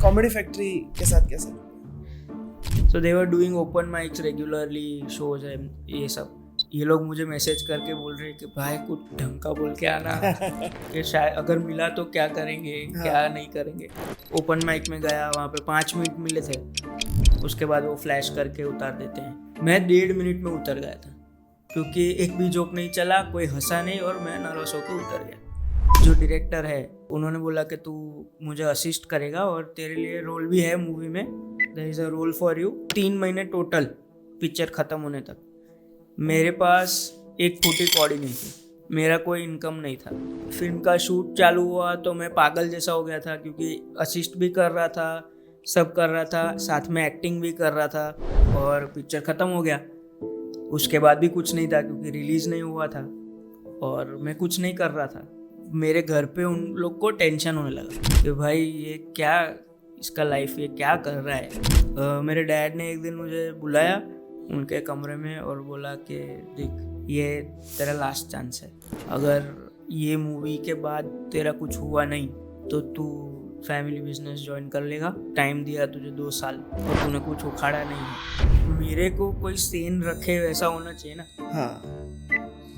Comedy factory के साथ कैसा? So they were doing open mics regularly, shows है ये सब। ये लोग मुझे मैसेज करके बोल रहे हैं कि भाई कुछ ढंग का बोल के आना कि शायद अगर मिला तो क्या करेंगे, क्या नहीं करेंगे। ओपन माइक में गया, वहाँ पे 5 मिनट मिले थे, उसके बाद वो फ्लैश करके उतार देते हैं। मैं 1.5 मिनट में उतर गया था क्योंकि एक भी जोक नहीं चला, कोई हंसा नहीं और मैं नर्वस होकर उतर गया। जो डायरेक्टर है उन्होंने बोला कि तू मुझे असिस्ट करेगा और तेरे लिए रोल भी है मूवी में, there is a role for you. 3 महीने टोटल पिक्चर ख़त्म होने तक मेरे पास एक फूटी कौड़ी नहीं थी, मेरा कोई इनकम नहीं था। फिल्म का शूट चालू हुआ तो मैं पागल जैसा हो गया था क्योंकि असिस्ट भी कर रहा था, सब कर रहा था, साथ में एक्टिंग भी कर रहा था और पिक्चर ख़त्म हो गया। उसके बाद भी कुछ नहीं था क्योंकि रिलीज़ नहीं हुआ था और मैं कुछ नहीं कर रहा था। मेरे घर पे उन लोग को टेंशन होने लगा कि भाई ये क्या, इसका लाइफ ये क्या कर रहा है। मेरे डैड ने एक दिन मुझे बुलाया उनके कमरे में और बोला कि देख ये तेरा लास्ट चांस है, अगर ये मूवी के बाद तेरा कुछ हुआ नहीं तो तू फैमिली बिजनेस ज्वाइन कर लेगा। टाइम दिया तुझे 2 साल और तूने कुछ उखाड़ा नहीं है। मेरे को कोई सेन रखे वैसा होना चाहिए ना। हाँ,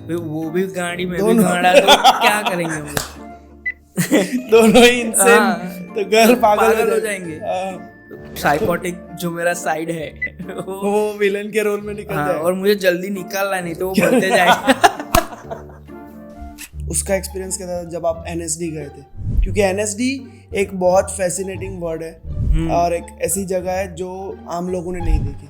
वो भी गाड़ी में भी गाड़ा तो क्या करेंगे हम लोग? दोनों ही इंसान हाँ, तो घर पागल हो जाएंगे। साइकोटिक जो मेरा साइड है वो विलन के रोल में निकल जाए। और मुझे जल्दी निकालना नहीं तो वो बढ़ते जाएगा। उसका एक्सपीरियंस क्या था जब आप NSD गए थे? क्योंकि NSD एक बहुत फैसिनेटिंग वर्ड है और एक ऐसी जगह है जो आम लोगों ने नहीं देखी,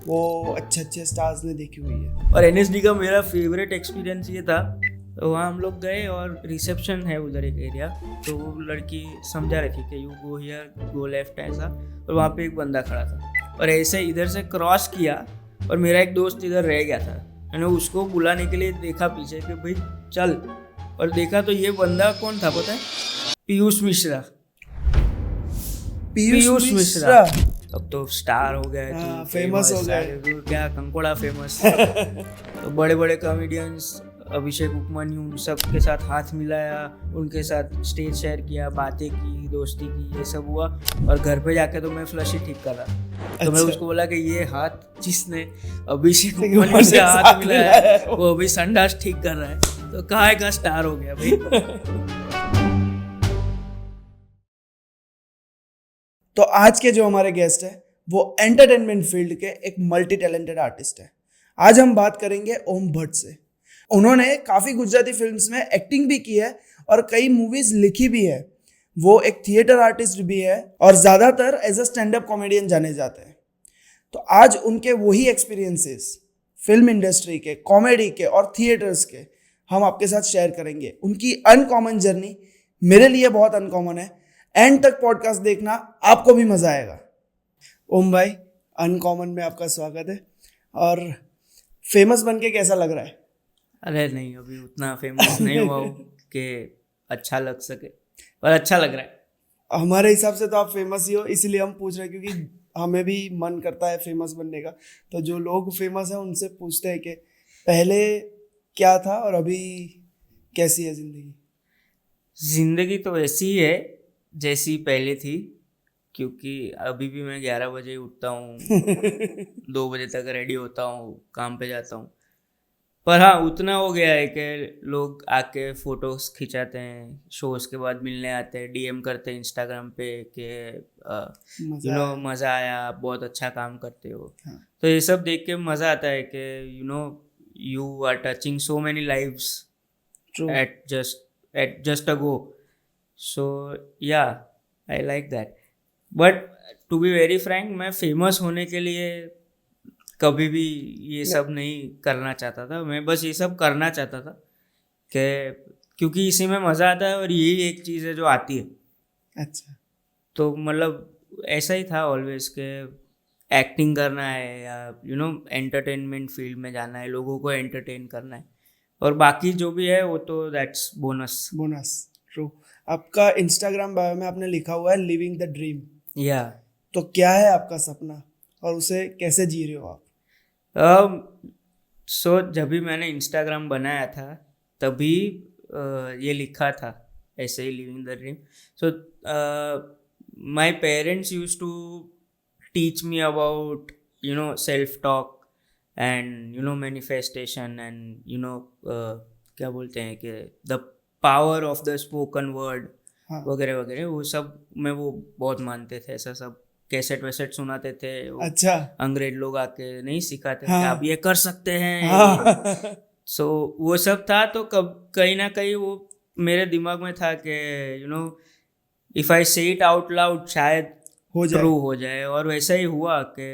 वो अच्छे स्टार्स ने देखी हुई है। और NSD का मेरा फेवरेट एक्सपीरियंस ये था, वहाँ हम लोग गए और रिसेप्शन है उधर एक एरिया, तो वो लड़की समझा रही थी कि you go here, go left ऐसा, और वहाँ पे एक बंदा खड़ा था और ऐसे इधर से क्रॉस किया और मेरा एक दोस्त इधर रह गया था। मैंने उसको बुलाने के लिए देखा पीछे कि भाई चल, और देखा तो ये बंदा कौन था पता है? पीयूष मिश्रा। पीयूष मिश्रा अब तो स्टार हो गया है, फेमस हो गया, क्या कंकोड़ा फेमस। तो बड़े बड़े कॉमेडियंस अभिषेक उपमन्यु सब के साथ हाथ मिलाया, उनके साथ स्टेज शेयर किया, बातें की, दोस्ती की, ये सब हुआ। और घर पे जाके तो मैं फ्लश ही ठीक कर रहा। तो मैं उसको बोला कि ये हाथ जिसने अभिषेक उपमन्यु से हाथ मिलाया वो अभी संडास ठीक कर रहा है, तो कहाँ का स्टार हो गया भाई। तो आज के जो हमारे गेस्ट है वो एंटरटेनमेंट फील्ड के एक मल्टी टैलेंटेड आर्टिस्ट है। आज हम बात करेंगे ओम भट्ट से। उन्होंने काफ़ी गुजराती फिल्म्स में एक्टिंग भी की है और कई मूवीज लिखी भी है। वो एक थिएटर आर्टिस्ट भी है और ज़्यादातर as a stand up comedian जाने जाते हैं। तो आज उनके वही एक्सपीरियंसेस फिल्म इंडस्ट्री के, कॉमेडी के और थिएटर्स के हम आपके साथ शेयर करेंगे। उनकी अनकॉमन जर्नी मेरे लिए बहुत अनकॉमन है। एंड तक पॉडकास्ट देखना, आपको भी मज़ा आएगा। ओम भाई, अनकॉमन में आपका स्वागत है। और फेमस बन के कैसा लग रहा है? अरे नहीं, अभी उतना फेमस नहीं हुआ हूँ कि अच्छा लग सके, पर अच्छा लग रहा है। हमारे हिसाब से तो आप फेमस ही हो, इसलिए हम पूछ रहे हैं क्योंकि हमें भी मन करता है फेमस बनने का। तो जो लोग फेमस हैं उनसे पूछते हैं कि पहले क्या था और अभी कैसी है ज़िंदगी? ज़िंदगी तो ऐसी ही है जैसी पहले थी, क्योंकि अभी भी मैं 11 बजे उठता हूँ, 2 बजे तक रेडी होता हूँ, काम पे जाता हूँ। पर हाँ, उतना हो गया है कि लोग आके फोटोज खिंचाते हैं, शोज के बाद मिलने आते हैं, DM करते हैं इंस्टाग्राम पे कि मज़ा आया, आप बहुत अच्छा काम करते हो। हाँ। तो ये सब देख के मज़ा आता है कि you are touching so many lives at just a go. So yeah I like that. But to be very frank, मैं फेमस होने के लिए कभी भी ये सब नहीं करना चाहता था। मैं बस ये सब करना चाहता था क्योंकि इसी में मज़ा आता है और यही एक चीज़ है जो आती है। अच्छा, तो मतलब ऐसा ही था ऑलवेज के एक्टिंग करना है या एंटरटेनमेंट फील्ड में जाना है, लोगों को एंटरटेन करना है, और बाकी जो भी है वो तो दैट्स बोनस। ट्रू। आपका इंस्टाग्राम बायो में आपने लिखा हुआ है लिविंग द ड्रीम। या तो क्या है आपका सपना और उसे कैसे जी रहे हो आप? सो जब भी मैंने इंस्टाग्राम बनाया था तभी ये लिखा था ऐसे ही living the dream. So my parents used to teach me about self talk and manifestation and क्या बोलते हैं कि the power of the spoken word हाँ वगैरह वगैरह, वो सब में वो बहुत मानते थे। ऐसा सब कैसेट वैसेट सुनाते थे वो अच्छा अंग्रेज लोग आके नहीं सिखाते थे हाँ। कि आप ये कर सकते हैं। हाँ सो वो सब था, तो कब कहीं ना कहीं वो मेरे दिमाग में था कि इफ आई से इट आउट लाउड शायद हो जाए। ट्रू हो जाए। और वैसा ही हुआ कि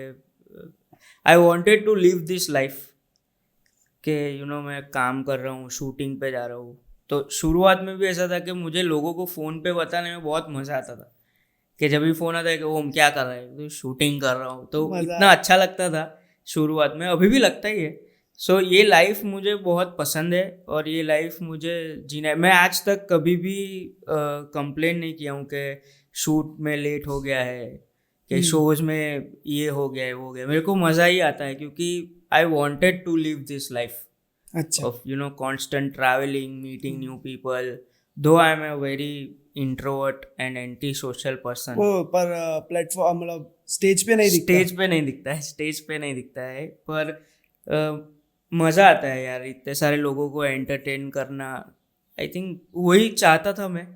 I wanted to live this life कि मैं काम कर रहा हूँ, शूटिंग पे जा रहा हूँ। तो शुरुआत में भी ऐसा था कि मुझे लोगों को फ़ोन पे बताने में बहुत मज़ा आता था कि जब भी फ़ोन आता है कि ओम क्या कर रहा है, तो शूटिंग कर रहा हूँ, तो मजा। इतना अच्छा लगता था शुरुआत में, अभी भी लगता ही है। सो ये लाइफ मुझे बहुत पसंद है और ये लाइफ मुझे जीना है। मैं आज तक कभी भी कंप्लेन नहीं किया हूँ कि शूट में लेट हो गया है, कि शोज में ये हो गया है वो हो गया। मेरे को मज़ा ही आता है क्योंकि I wanted to live this life अच्छा of constant traveling, meeting new people, though I am a very introvert and anti-social person. वो पर प्लेटफॉर्म मतलब स्टेज पे नहीं दिखता। स्टेज पे नहीं दिखता है, स्टेज पे नहीं दिखता है, पर मज़ा आता है यार इतने सारे लोगों को एंटरटेन करना। आई थिंक वही चाहता था मैं,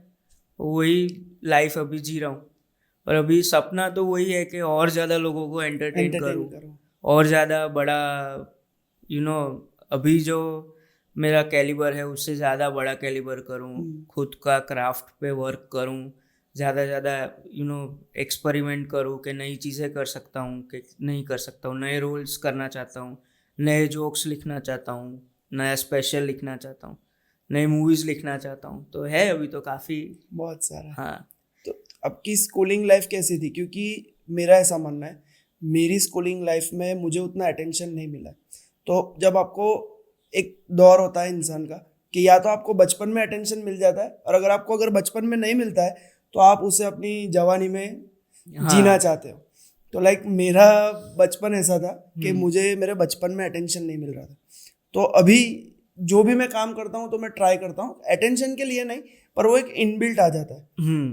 वही लाइफ अभी जी रहा हूँ। और अभी सपना तो वही है कि और ज़्यादा लोगों को एंटरटेन करूँ, करो। और ज़्यादा बड़ा अभी जो मेरा कैलिबर है उससे ज़्यादा बड़ा कैलिबर करूँ, खुद का क्राफ्ट पे वर्क करूँ, ज़्यादा एक्सपेरिमेंट करूँ कि नई चीज़ें कर सकता हूँ कि नहीं कर सकता हूँ, नए रोल्स करना चाहता हूँ, नए जोक्स लिखना चाहता हूँ, नया स्पेशल लिखना चाहता हूँ, नई मूवीज़ लिखना चाहता हूँ। तो है अभी तो काफ़ी बहुत सारा। हाँ। तो आपकी स्कूलिंग लाइफ कैसी थी? क्योंकि मेरा ऐसा मानना है, मेरी स्कूलिंग लाइफ में मुझे उतना अटेंशन नहीं मिला। तो जब आपको एक दौर होता है इंसान का कि या तो आपको बचपन में अटेंशन मिल जाता है, और अगर बचपन में नहीं मिलता है तो आप उसे अपनी जवानी में जीना चाहते हो। तो लाइक मेरा बचपन ऐसा था कि मुझे मेरे बचपन में अटेंशन नहीं मिल रहा था। तो अभी जो भी मैं काम करता हूँ तो मैं ट्राई करता हूँ अटेंशन के लिए नहीं, पर वो एक इनबिल्ट आ जाता है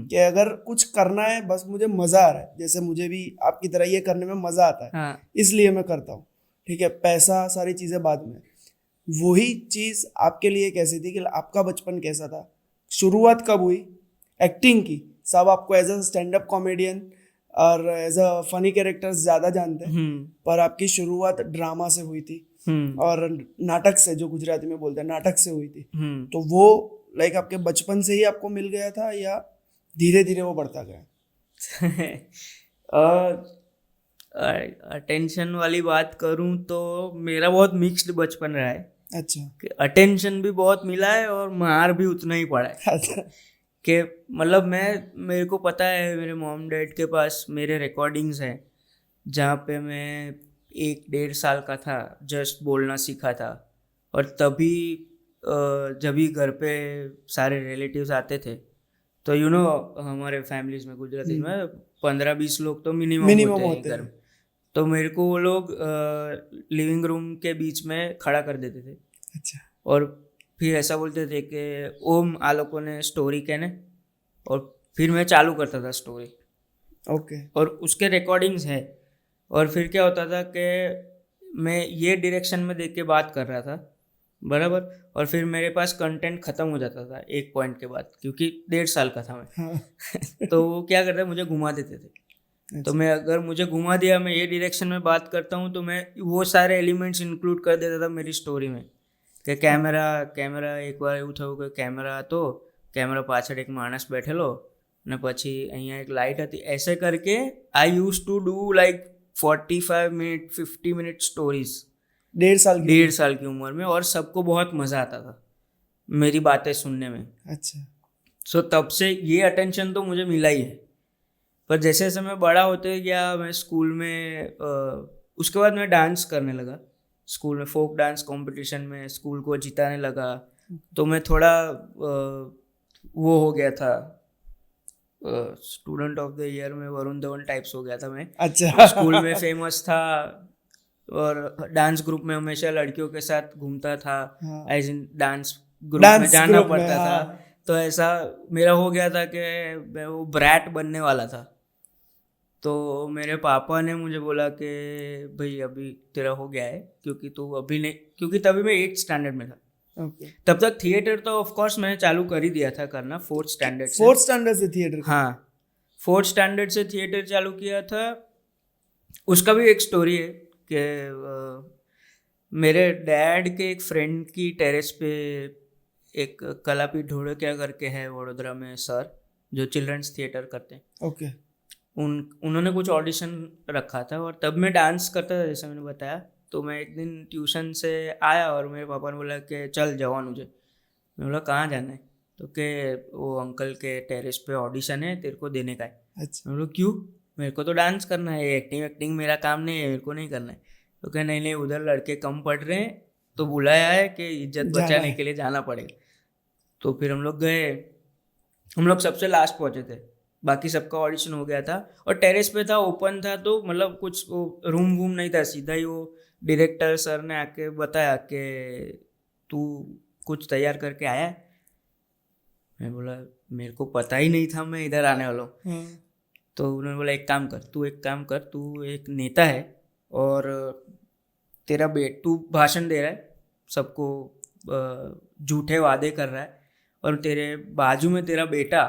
कि अगर कुछ करना है, बस मुझे मज़ा आ रहा है, जैसे मुझे भी आपकी तरह ये करने में मज़ा आता है, इसलिए मैं करता हूँ। ठीक है, पैसा सारी चीज़ें बाद में। वही चीज़ आपके लिए कैसी थी कि आपका बचपन कैसा था? शुरुआत कब हुई एक्टिंग की? सब आपको as a stand up comedian और एज अ फनी कैरेक्टर्स ज़्यादा जानते हैं, पर आपकी शुरुआत ड्रामा से हुई थी और नाटक से, जो गुजराती में बोलते हैं, नाटक से हुई थी। तो वो लाइक आपके बचपन से ही आपको मिल गया था या धीरे धीरे वो बढ़ता गया? अटेंशन वाली बात करूं तो मेरा बहुत मिक्स्ड बचपन रहा है। अच्छा। कि अटेंशन भी बहुत मिला है और मार भी उतना ही पड़ा है। अच्छा। कि मतलब मेरे को पता है, मेरे मॉम डैड के पास मेरे रिकॉर्डिंग्स हैं जहाँ पे मैं 1-1.5 साल का था, जस्ट बोलना सीखा था। और तभी जब भी घर पे सारे रिलेटिव्स आते थे तो हमारे फैमिलीज में, गुजराती में 15-20 लोग तो मिनिमम होते हैं घर में। तो मेरे को वो लोग लिविंग रूम के बीच में खड़ा कर देते थे। अच्छा। और फिर ऐसा बोलते थे कि ओम आ लोगों ने स्टोरी कहने, और फिर मैं चालू करता था स्टोरी। ओके। और उसके रिकॉर्डिंग्स है। और फिर क्या होता था कि मैं ये डायरेक्शन में देख के बात कर रहा था बराबर, और फिर मेरे पास कंटेंट ख़त्म हो जाता था एक पॉइंट के बाद, क्योंकि 1.5 साल का था मैं। हाँ। तो वो क्या करते, मुझे घुमा देते थे। तो मैं, अगर मुझे घुमा दिया, मैं ये डायरेक्शन में बात करता हूँ, तो मैं वो सारे एलिमेंट्स इंक्लूड कर देता था मेरी स्टोरी में। कि कैमरा एक बार એવું થયું કે कैमरा હતો, कैमरा પાછળ एक माणस बैठेलो ने પછી અહીંયા एक लाइट હતી, ऐसे करके I use to do like 45 minute 50 minute stories 1.5 साल की उम्र में, और सबको बहुत मज़ा आता था मेरी बातें सुनने में। अच्छा। सो तब से ये अटेंशन तो मुझे मिला ही है। पर जैसे जैसे मैं बड़ा होते गया, मैं स्कूल में उसके बाद मैं डांस करने लगा। स्कूल में फोक डांस कंपटीशन में स्कूल को जिताने लगा, तो मैं थोड़ा वो हो गया था, स्टूडेंट ऑफ द ईयर में वरुण धवन टाइप्स हो गया था मैं। अच्छा। स्कूल में फेमस था और डांस ग्रुप में हमेशा लड़कियों के साथ घूमता था। एज इन डांस ग्रुप में जाना पड़ता था। तो ऐसा मेरा हो गया था कि मैं वो ब्रैट बनने वाला था। तो मेरे पापा ने मुझे बोला कि भाई अभी तेरा हो गया है, क्योंकि तू अभी नहीं, क्योंकि तभी मैं 8th स्टैंडर्ड में था। ओके, तब तक थिएटर तो ऑफ कोर्स मैंने चालू कर ही दिया था करना 4th स्टैंडर्ड से। 4th स्टैंडर्ड से थिएटर का? हाँ, 4th स्टैंडर्ड से थिएटर चालू किया था। उसका भी एक स्टोरी है कि मेरे डैड के एक फ्रेंड की टेरेस पे एक कलापीठ ढोड़किया करके है वडोदरा में सर, जो चिल्ड्रंस थिएटर करते हैं। ओके, उन्होंने कुछ ऑडिशन रखा था और तब मैं डांस करता था, जैसे मैंने बताया। तो मैं एक दिन ट्यूशन से आया और मेरे पापा ने बोला कि चल जवान मुझे। मैं बोला कहाँ जाना है? तो कि वो अंकल के टेरेस पे ऑडिशन है, तेरे को देने का है। अच्छा, मैं बोला क्यों? मेरे को तो डांस करना है, एक्टिंग मेरा काम नहीं है, मेरे को नहीं करना है। तो कहे नहीं नहीं, उधर लड़के कम पढ़ रहे हैं तो बुलाया है कि इज्जत जाना बचाने है। के लिए जाना पड़ेगा। तो फिर हम लोग गए। हम लोग सबसे लास्ट पहुंचे थे, बाकी सबका ऑडिशन हो गया था। और टेरेस पे था, ओपन था, तो मतलब कुछ वो रूम वूम नहीं था, सीधा ही वो डायरेक्टर सर ने आके बताया कि तू कुछ तैयार करके आया है। मैं बोला मेरे को पता ही नहीं था मैं इधर आने वाला हूँ। हाँ, तो उन्होंने बोला एक काम कर, तू एक नेता है और तेरा तू भाषण दे रहा है, सबको झूठे वादे कर रहा है, और तेरे बाजू में तेरा बेटा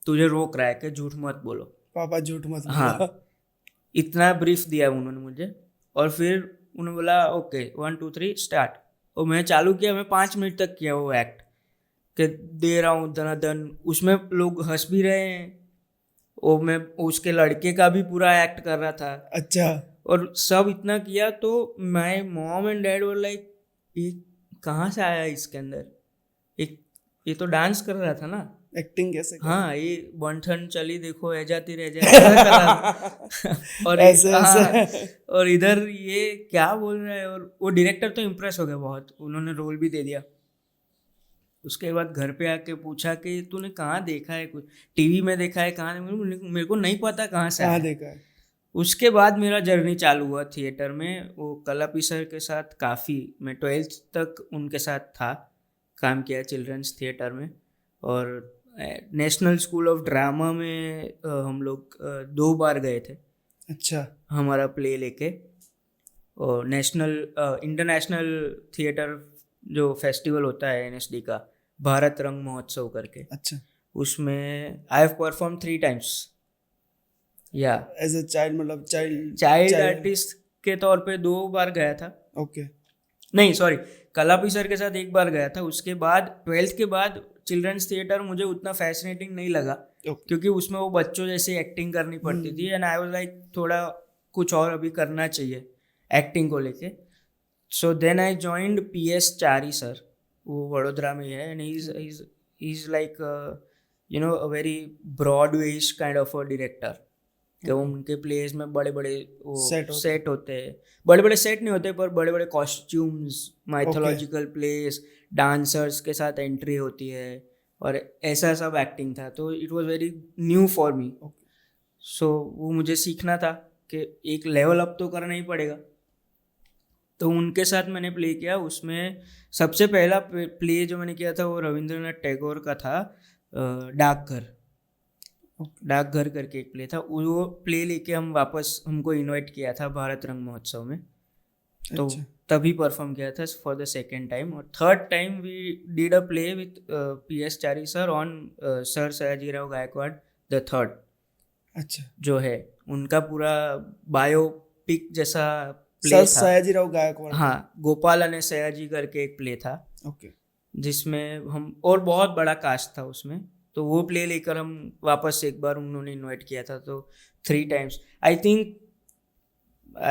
तुझे रोक रहा है कि झूठ मत बोलो। पापा झूठ मत बोलो। हाँ, इतना ब्रीफ दिया उन्होंने मुझे। और फिर उन्होंने बोला ओके 1 2 3 स्टार्ट। और मैं चालू किया, मैं 5 मिनट तक किया वो एक्ट कि दे रहा हूँ धनाधन। उसमें लोग हंस भी रहे हैं, और मैं उसके लड़के का भी पूरा एक्ट कर रहा था। अच्छा, और सब इतना किया तो my mom and dad were like ये कहाँ से आया इसके अंदर, एक ये तो डांस कर रहा था ना। एक्टिंग कैसे कर? हाँ, ये बंठन चली देखो ए जाती रह जाती ऐसा कर रहा था। और ऐसे हाँ, ऐसे। और इधर ये क्या बोल रहा है। और वो डायरेक्टर तो इम्प्रेस हो गया बहुत, उन्होंने रोल भी दे दिया। उसके बाद घर पे आके पूछा कि तूने कहाँ देखा है, कुछ टीवी में देखा है, कहाँ? मेरे को नहीं पता कहाँ से कहाँ आया। देखा है? उसके बाद मेरा जर्नी चालू हुआ थिएटर में। वो कलापी सर के साथ काफ़ी, मैं 12th तक उनके साथ था, काम किया चिल्ड्रंस थिएटर में। और नेशनल स्कूल ऑफ ड्रामा में हम लोग 2 बार गए थे अच्छा, हमारा प्ले लेके। और नेशनल इंटरनेशनल थिएटर जो फेस्टिवल होता है NSD का, भारत रंग महोत्सव करके, अच्छा। उसमें आई हैव परफॉर्म 3 टाइम्स। या एज अ चाइल्ड, मतलब चाइल्ड आर्टिस्ट के तौर पे 2 बार गया था। ओके, नहीं सॉरी, कलापी सर के साथ 1 बार गया था। उसके बाद 12th के बाद चिल्ड्रंस थिएटर मुझे उतना फैसिनेटिंग नहीं लगा, क्योंकि उसमें वो बच्चों जैसे एक्टिंग करनी पड़ती थी। एंड आई वाज लाइक थोड़ा कुछ और अभी करना चाहिए एक्टिंग को लेके। So then I joined PS Chari sir, वो वडोदरा में है। And he is like you know a very Broadwayish kind of a director, कि उनके प्लेस में बड़े बड़े वो सेट होते हैं। बड़े बड़े सेट नहीं होते, पर बड़े बड़े कॉस्ट्यूम्स, माइथोलॉजिकल प्लेस, डांसर्स के साथ एंट्री होती है, और ऐसा सब एक्टिंग था। तो it was very new for me. So वो मुझे सीखना था कि एक लेवल अप तो करना ही पड़ेगा। तो उनके साथ मैंने प्ले किया। उसमें सबसे पहला प्ले जो मैंने किया था वो रविंद्रनाथ टैगोर का था, डाकघर करके एक प्ले था। वो प्ले लेके हम वापस, हमको इनवाइट किया था भारत रंग महोत्सव में। तो अच्छा, तभी परफॉर्म किया था फॉर द सेकेंड टाइम। और third time we did a play with PS Chari sir on sir Sayajirao Gaekwad the third. अच्छा, जो है उनका पूरा बायोपिक जैसा प्ले सर था। सयाजीराव गायकवाड़। हाँ, गोपाल अने सयाजी करके एक प्ले था, ओके, जिसमें हम, और बहुत बड़ा कास्ट था उसमें। तो वो प्ले लेकर हम वापस एक बार उन्होंने इनवाइट किया था। तो 3 times I think,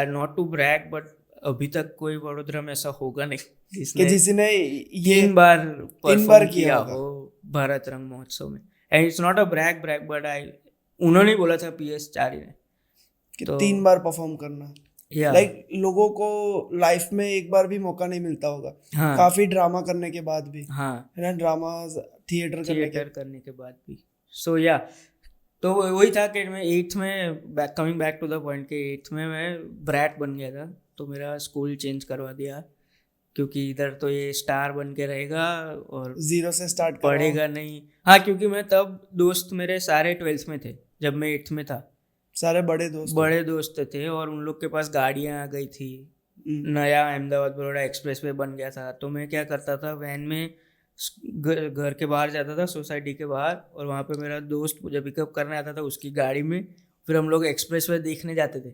not to brag, but अभी तक कोई वडोदरा में ऐसा होगा नहीं कि जिसने ये 3 बार परफॉर्म किया किया होगा। हो भारत रंग महोत्सव में। And it's not a brag but उन्होंने बोला था PS चारी ने कि तो 3 बार परफॉर्म करना। या लाइक लोगों को लाइफ में एक बार भी मौका नहीं मिलता होगा। हाँ, काफी ड्रामा करने के बाद भी, हाँ, है ना, ड्रामा थिएटर करने के बाद भी। सो या, तो वही था कि मैं 8th में, coming back to the point, के 8th में मैं ब्रैट बन गया था। तो मेरा स्कूल चेंज करवा दिया, क्योंकि इधर तो ये स्टार बन के रहेगा और 0 से स्टार्ट पढ़ेगा नहीं। हाँ, क्योंकि मैं तब, दोस्त मेरे सारे 12th में थे जब मैं 8th में था। सारे बड़े दोस्त थे और उन लोग के पास गाड़ियाँ आ गई थी। हम्म, नया अहमदाबाद बड़ौदा एक्सप्रेस वे बन गया था, तो मैं क्या करता था, वैन में घर के बाहर जाता था, सोसाइटी के बाहर, और वहाँ पे मेरा दोस्त मुझे पिकअप करने आता था उसकी गाड़ी में। फिर हम लोग एक्सप्रेस वे देखने जाते थे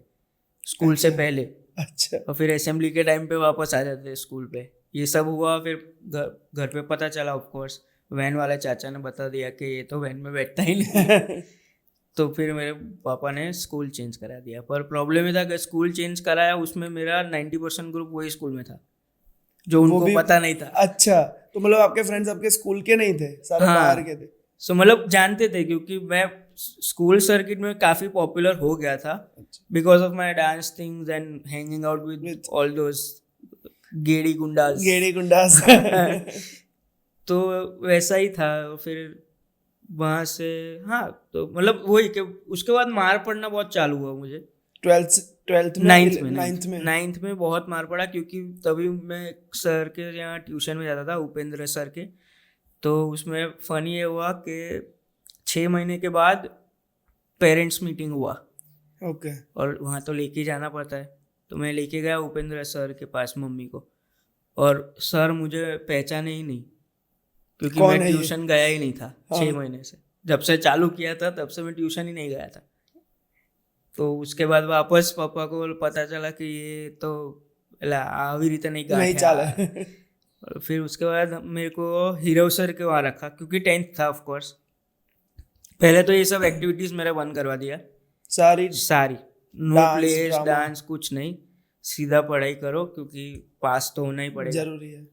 स्कूल से पहले, अच्छा और फिर असेंबली के टाइम पे वापस आ जाते थे स्कूल पे। ये सब हुआ, फिर घर पे पता चला, ऑफ कोर्स वैन वाले चाचा ने बता दिया कि ये तो वैन में बैठता ही नहीं। तो फिर मेरे पापा ने स्कूल चेंज करा दिया। पर प्रॉब्लम ये था कि स्कूल चेंज कराया, उसमें मेरा 90% ग्रुप वही स्कूल में था जो वो उनको भी पता नहीं था। अच्छा, तो मतलब आपके फ्रेंड्स आपके स्कूल के नहीं थे, सारे हाँ। बाहर के थे। सो मतलब जानते थे, क्योंकि मैं स्कूल सर्किट में काफ़ी पॉपुलर हो गया था because of my dance things and hanging out with all those गेड़ी गुंडास। तो वैसा ही था। फिर वहाँ से, हाँ, तो मतलब वही कि उसके बाद मार पड़ना बहुत चालू हुआ मुझे। ट्वेल्थ में, नाइन्थ में बहुत मार पड़ा, क्योंकि तभी मैं सर के यहाँ ट्यूशन में जाता था, उपेंद्र सर के। तो उसमें फ़नी ये हुआ कि 6 महीने के बाद पेरेंट्स मीटिंग हुआ। ओके। और वहाँ तो लेके जाना पड़ता है, तो मैं लेके गया उपेंद्र सर के पास मम्मी को, और सर मुझे पहचाने ही नहीं, क्योंकि मैं ट्यूशन गया ही नहीं था। 6 महीने से, जब से चालू किया था तब से मैं ट्यूशन ही नहीं गया था। तो उसके बाद वापस पापा को पता चला कि ये तो આવી રીતે नहीं चला। फिर उसके बाद मेरे को हीरो सर के वहाँ रखा, क्योंकि 10th था ऑफ कोर्स। पहले तो ये सब एक्टिविटीज़ मेरा बंद करवा दिया, सारी नो प्लेस डांस कुछ नहीं, सीधा पढ़ाई करो, क्योंकि पास तो होना ही पड़ेगा, जरूरी है।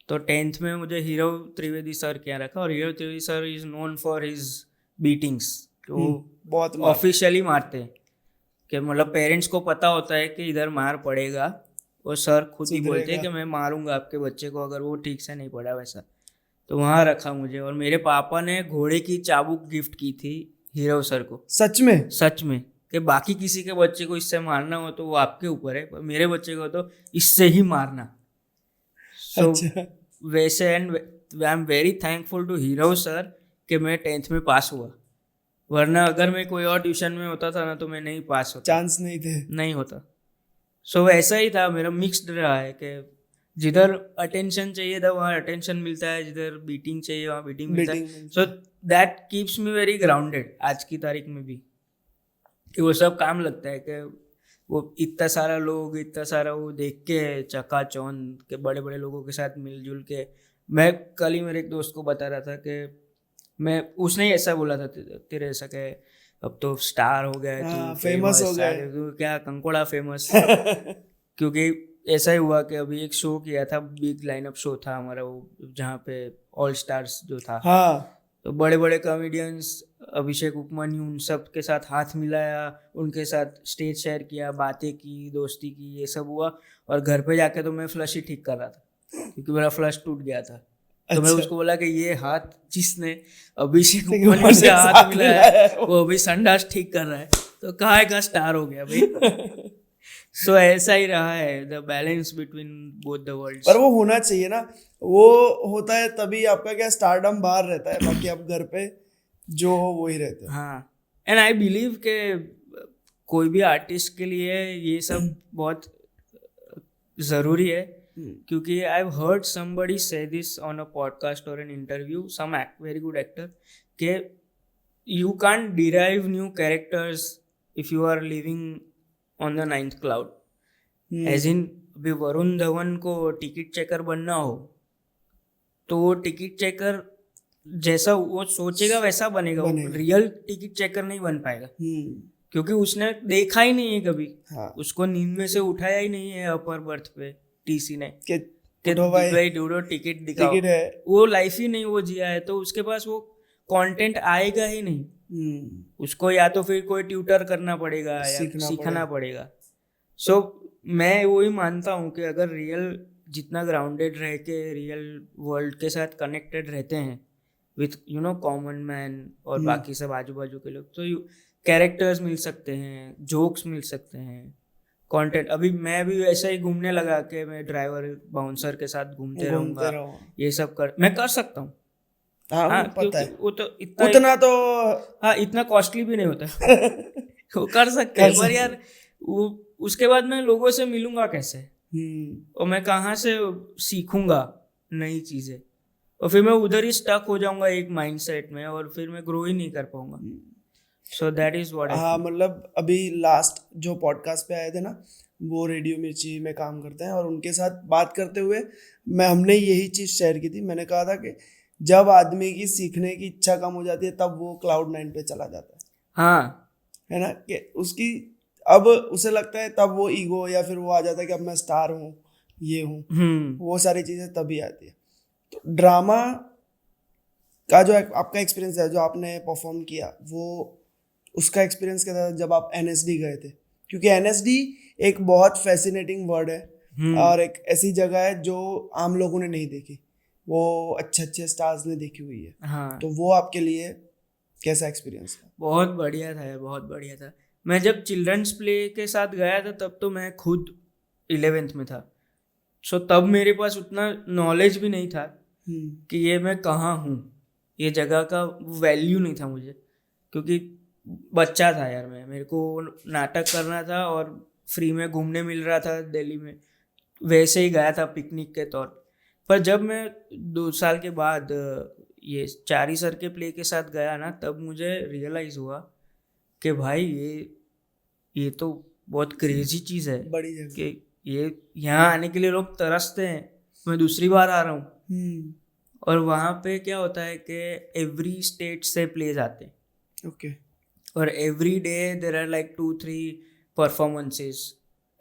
तो 10th में मुझे हीरो त्रिवेदी सर के यहाँ रखा, और hero Trivedi sir is known for his beatings. तो बहुत ऑफिशियली मारते हैं, कि मतलब पेरेंट्स को पता होता है कि इधर मार पड़ेगा, और सर खुद ही बोलते हैं कि मैं मारूंगा आपके बच्चे को अगर वो ठीक से नहीं पढ़ा वैसा। तो वहाँ रखा मुझे, और मेरे पापा ने घोड़े की चाबुक गिफ्ट की थी हीरो सर को। सच में कि बाकी किसी के बच्चे को इससे मारना हो तो वो आपके ऊपर है, पर मेरे बच्चे को तो इससे ही मारना। सो वैसे, and I am very thankful to hero sir कि मैं 10th में पास हुआ, वरना अगर मैं कोई और ट्यूशन में होता था ना तो मैं नहीं पास होता, चांस नहीं होता। सो ऐसा ही था मेरा, मिक्स्ड रहा है कि जिधर अटेंशन चाहिए था वहाँ अटेंशन मिलता है, जिधर बीटिंग चाहिए वहाँ बीटिंग मिलता है। So that keeps me very grounded आज की तारीख में भी, कि वो सब काम लगता है कि वो इतना सारा लोग, इतना सारा वो देख के चकाचौंध के बड़े बड़े लोगों के साथ मिलजुल के। मैं कल ही मेरे एक दोस्त को बता रहा था कि उसने ही ऐसा बोला था, तेरे ऐसा क्या अब तो स्टार हो गया है, तू फेमस हो गया, तू क्या कंकोड़ा फेमस। क्योंकि ऐसा ही हुआ कि अभी एक शो किया था, बिग लाइनअप शो था हमारा वो, जहाँ पे ऑल स्टार्स जो था, तो बड़े बड़े कॉमेडियंस, अभिषेक उपमन्यु, उन सब के साथ हाथ मिलाया, उनके साथ स्टेज शेयर किया, बातें की, दोस्ती की, ये सब हुआ। और घर पे जाके तो मैं फ्लश ही ठीक कर रहा था, क्योंकि मेरा फ्लश टूट गया था। तो मैं उसको बोला कि ये हाथ जिसने अभिषेक उपमन्यु से हाथ मिलाया है वो अभी संडास ठीक कर रहा है, तो कहाँ का स्टार हो गया भाई। सो ऐसा ही रहा है, the balance between both the worlds. पर वो होना चाहिए ना, वो होता है तभी आपका क्या स्टारडम बाहर रहता है, बाकी आप घर पे जो हो वही रहते हैं। हाँ, एंड आई बिलीव के कोई भी आर्टिस्ट के लिए ये सब बहुत ज़रूरी है, क्योंकि I have heard somebody say this on a podcast और an interview, some very good actor, के you can't derive new characters if you are living on the 9th cloud. As in अभी वरुण धवन को टिकट चेकर बनना हो तो वो ticket checker जैसा वो सोचेगा वैसा बनेगा, वो रियल टिकट चेकर नहीं बन पाएगा, क्योंकि उसने देखा ही नहीं है कभी। उसको नींद में से उठाया ही नहीं है अपर बर्थ पे टीसी ने कि भाई डूडो टिकट दिखाओ, वो लाइफ ही नहीं वो जिया है, तो उसके पास वो कंटेंट आएगा ही नहीं। उसको या तो फिर कोई ट्यूटर करना पड़ेगा या सीखना पड़ेगा। सो मैं वही मानता हूँ कि अगर रियल जितना ग्राउंडेड रह के रियल वर्ल्ड के साथ कनेक्टेड रहते हैं with you know common man और बाकी सब आजू बाजू के लोग, तो कैरेक्टर्स मिल सकते हैं, जोक्स मिल सकते हैं, कंटेंट। अभी मैं भी ऐसा ही घूमने लगा कि मैं ड्राइवर बाउंसर के साथ घूमते रहूँगा, ये सब मैं कर सकता हूँ। हाँ, पता है। वो तो उतना तो हाँ, इतना कॉस्टली भी नहीं होता। वो कर सकते हैं, पर यार वो उसके बाद मैं लोगों से मिलूंगा कैसे, और मैं कहाँ से सीखूंगा नई चीजें, और फिर मैं उधर ही स्टक हो जाऊंगा एक माइंडसेट में, और फिर मैं ग्रो ही नहीं कर पाऊंगा. सो दैट इज व्हाट हाँ, मतलब अभी लास्ट जो पॉडकास्ट पे आए थे ना, वो रेडियो मिर्ची में काम करते हैं, और उनके साथ बात करते हुए हमने यही चीज़ शेयर की थी. मैंने कहा था कि जब आदमी की सीखने की इच्छा कम हो जाती है तब वो Cloud9 पे चला जाता है. हाँ, है ना, कि उसकी अब उसे लगता है, तब वो ईगो या फिर वो आ जाता है कि अब मैं स्टार हूँ, ये हूँ, वो सारी चीज़ें तभी आती है. तो ड्रामा का जो आपका एक्सपीरियंस है, जो आपने परफॉर्म किया, वो उसका एक्सपीरियंस क्या था जब आप NSD गए थे? क्योंकि NSD एक बहुत फैसिनेटिंग वर्ड है, और एक ऐसी जगह है जो आम लोगों ने नहीं देखी, वो अच्छे अच्छे स्टार्स ने देखी हुई है. हाँ. तो वो आपके लिए कैसा एक्सपीरियंस था? बहुत बढ़िया था यार, बहुत बढ़िया था. मैं जब चिल्ड्रंस प्ले के साथ गया था तब तो मैं खुद 11th में था. सो तब मेरे पास उतना नॉलेज भी नहीं था कि ये मैं कहाँ हूँ, ये जगह का वैल्यू नहीं था मुझे, क्योंकि बच्चा था यार मैं, मेरे को नाटक करना था और फ्री में घूमने मिल रहा था दिल्ली में, वैसे ही गया था पिकनिक के तौर पर. जब मैं 2 साल के बाद ये चारी सर के प्ले के साथ गया ना, तब मुझे रियलाइज़ हुआ कि भाई ये तो बहुत क्रेजी चीज़ है, बड़ी जगह. कि ये यहाँ आने के लिए लोग तरसते हैं, मैं दूसरी बार आ रहा हूँ. और वहाँ पे क्या होता है कि एवरी स्टेट से प्लेज आते हैं, ओके, और every day there are like 2-3 performances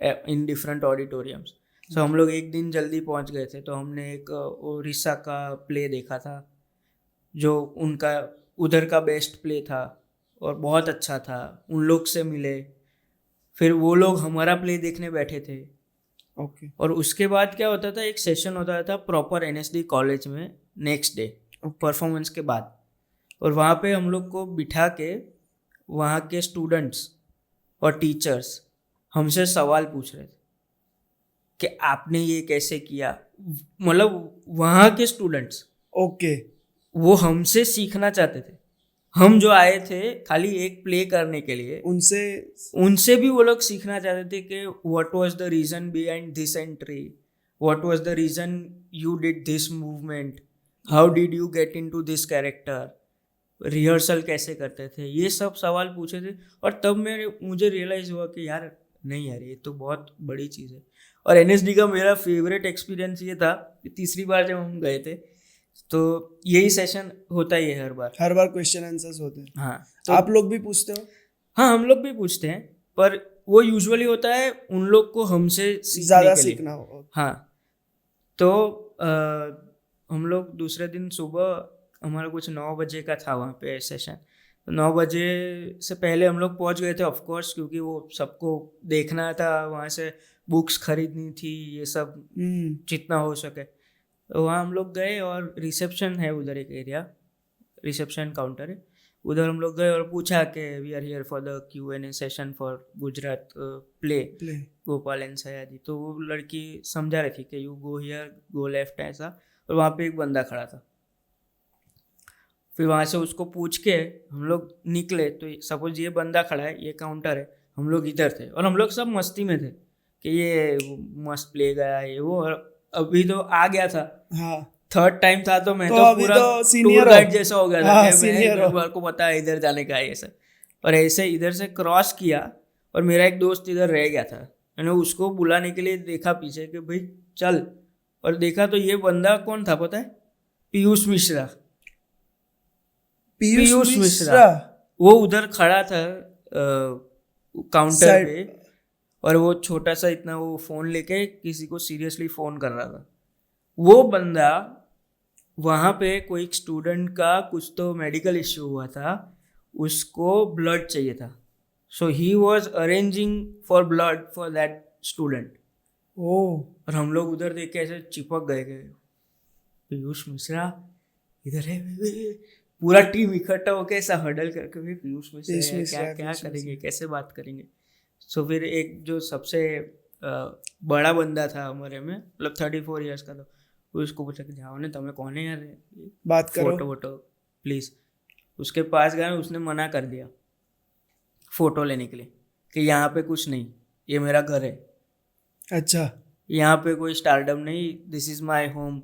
in different auditoriums. So हम लोग एक दिन जल्दी पहुँच गए थे, तो हमने एक उड़ीसा का प्ले देखा था, जो उनका उधर का बेस्ट प्ले था और बहुत अच्छा था. उन लोग से मिले, फिर वो लोग हमारा प्ले देखने बैठे थे. ओके, और उसके बाद क्या होता था, एक सेशन होता था प्रॉपर NSD कॉलेज में नेक्स्ट डे परफॉर्मेंस के बाद, और वहाँ पे हम लोग को बिठा के वहाँ के स्टूडेंट्स और टीचर्स हमसे सवाल पूछ रहे थे कि आपने ये कैसे किया. मतलब वहाँ के स्टूडेंट्स, ओके, वो हमसे सीखना चाहते थे. हम जो आए थे खाली एक प्ले करने के लिए, उनसे भी वो लोग सीखना चाहते थे कि what was the reason behind this entry, what was the reason you did this movement, how did you get into this character, rehearsal कैसे करते थे, ये सब सवाल पूछे थे. और तब मुझे रियलाइज़ हुआ कि यार नहीं यार, ये तो बहुत बड़ी चीज़ है. और NSD का मेरा फेवरेट एक्सपीरियंस ये था कि तीसरी बार जब हम गए थे, तो यही सेशन होता ही है हर बार क्वेश्चन आंसर्स होते हैं. हाँ, तो आप लोग भी पूछते हो? हाँ, हम लोग भी पूछते हैं, पर वो यूजुअली होता है उन लोग को हमसे ज़्यादा सीखने के लिए. सीखना हो. हाँ, तो हम लोग दूसरे दिन सुबह, हमारा कुछ 9 बजे का था वहाँ पे सेशन, तो 9 बजे से पहले हम लोग पहुँच गए थे ऑफ कोर्स, क्योंकि वो सबको देखना था, वहाँ से बुक्स खरीदनी थी, ये सब जितना हो सके. तो वहाँ हम लोग गए, और रिसेप्शन है उधर, एक एरिया रिसेप्शन काउंटर है, उधर हम लोग गए और पूछा कि we are here for the Q&A session for Gujarat play Gopal and Sayaji. तो वो लड़की समझा रही थी कि you go here, go left, ऐसा. और वहाँ पे एक बंदा खड़ा था. फिर वहाँ से उसको पूछ के हम लोग निकले, तो सपोज ये बंदा खड़ा है, ये काउंटर है, हम लोग इधर थे, और हम लोग सब मस्ती में थे कि ये मस्त प्ले गया ये वो. और अभी तो आ गया था, हाँ, थर्ड टाइम था, तो मैं तो तो अभी पूरा तो senior टूर हो. गाइड जैसा हो गया था, हाँ, कि senior हो. मेरे को पता है इधर जाने का है ये सब. और ऐसे इधर से क्रॉस किया, और मेरा एक दोस्त इधर रह गया था, मैंने उसको बुलाने के लिए देखा पीछे कि भाई चल, और देखा तो ये बंदा कौन था पता है? पीयूष मिश्रा. पीयूष मिश्रा वो उधर खड़ा था काउंटर पे, और वो छोटा सा इतना वो फोन लेके किसी को सीरियसली फोन कर रहा था. वो बंदा वहाँ पे कोई स्टूडेंट का कुछ तो मेडिकल इश्यू हुआ था, उसको ब्लड चाहिए था, so he was arranging for blood for that student. और हम लोग उधर देख के ऐसे चिपक गए कि पीयूष मिश्रा इधर है. पूरा टीम इकट्ठा होकर ऐसा हडल करके, भी पीयूष मिश्रा क्या करेंगे, कैसे बात करेंगे. सो फिर एक जो सबसे बड़ा बंदा था हमारे में, मतलब 34 ईयर्स का था, उसको पूछा कि जाओ ने तमें कौन है यार, बात करो, फोटो प्लीज. उसके पास गए, उसने मना कर दिया. फोटो लेने के लिए कि यहाँ पे कुछ नहीं, ये मेरा घर है, अच्छा, यहाँ पे कोई स्टारडम नहीं, this is my home,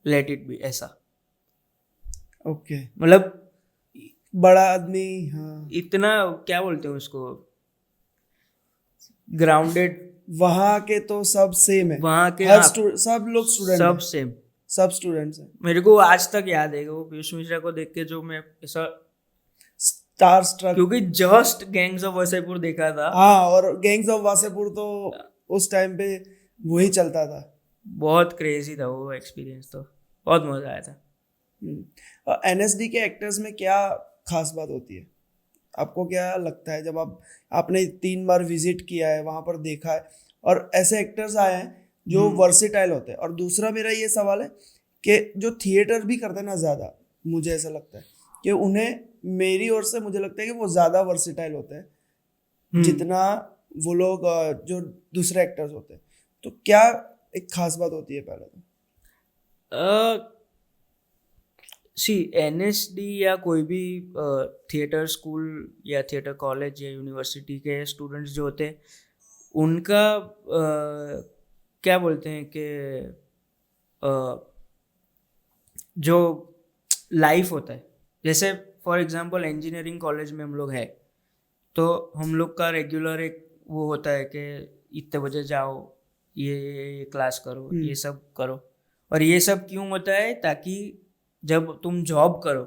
let it be, ऐसा। ओके, मतलब बड़ा आदमी, हाँ, इतना क्या बोलते हैं उसको, ग्राउंडेड। वहाँ के तो सब सेम है, वहाँ के, हर हाँ, सब लोग स्टूडेंट सब हैं, सेम। सब स्टूडेंट्स हैं, मेरे को आज तक याद है कि वो पीयूष मिश्रा को देख के जो मैं ऐसा, स्टार स्ट्रक। क्योंकि जस्ट गैंग्स ऑफ वसेपुर देखा था, हाँ, और गैंग्स ऑफ वासेपुर तो उस टाइम पे वही चलता था। बहुत क्रेजी था वो एक्सपीरियंस, तो बहुत मजा आया था। और एनएसडी के एक्टर्स में क्या खास बात होती है, आपको क्या लगता है, जब आपने 3 बार विजिट किया है वहाँ पर, देखा है, और ऐसे एक्टर्स आए हैं जो वर्सेटाइल होते हैं, और दूसरा मेरा ये सवाल है कि जो थिएटर भी करते हैं ना ज़्यादा, मुझे ऐसा लगता है कि उन्हें, मेरी ओर से मुझे लगता है कि वो ज़्यादा वर्सेटाइल होते हैं जितना वो लोग जो दूसरे एक्टर्स होते हैं। तो क्या एक खास बात होती है पहले तो? सी एनएसडी या कोई भी थिएटर स्कूल या थिएटर कॉलेज या यूनिवर्सिटी के स्टूडेंट्स जो होते हैं, उनका क्या बोलते हैं कि जो लाइफ होता है, जैसे फॉर एग्जांपल इंजीनियरिंग कॉलेज में हम लोग हैं, तो हम लोग का रेगुलर एक वो होता है कि इतने बजे जाओ, ये क्लास करो, ये सब करो। और ये सब क्यों होता है, ताकि जब तुम जॉब करो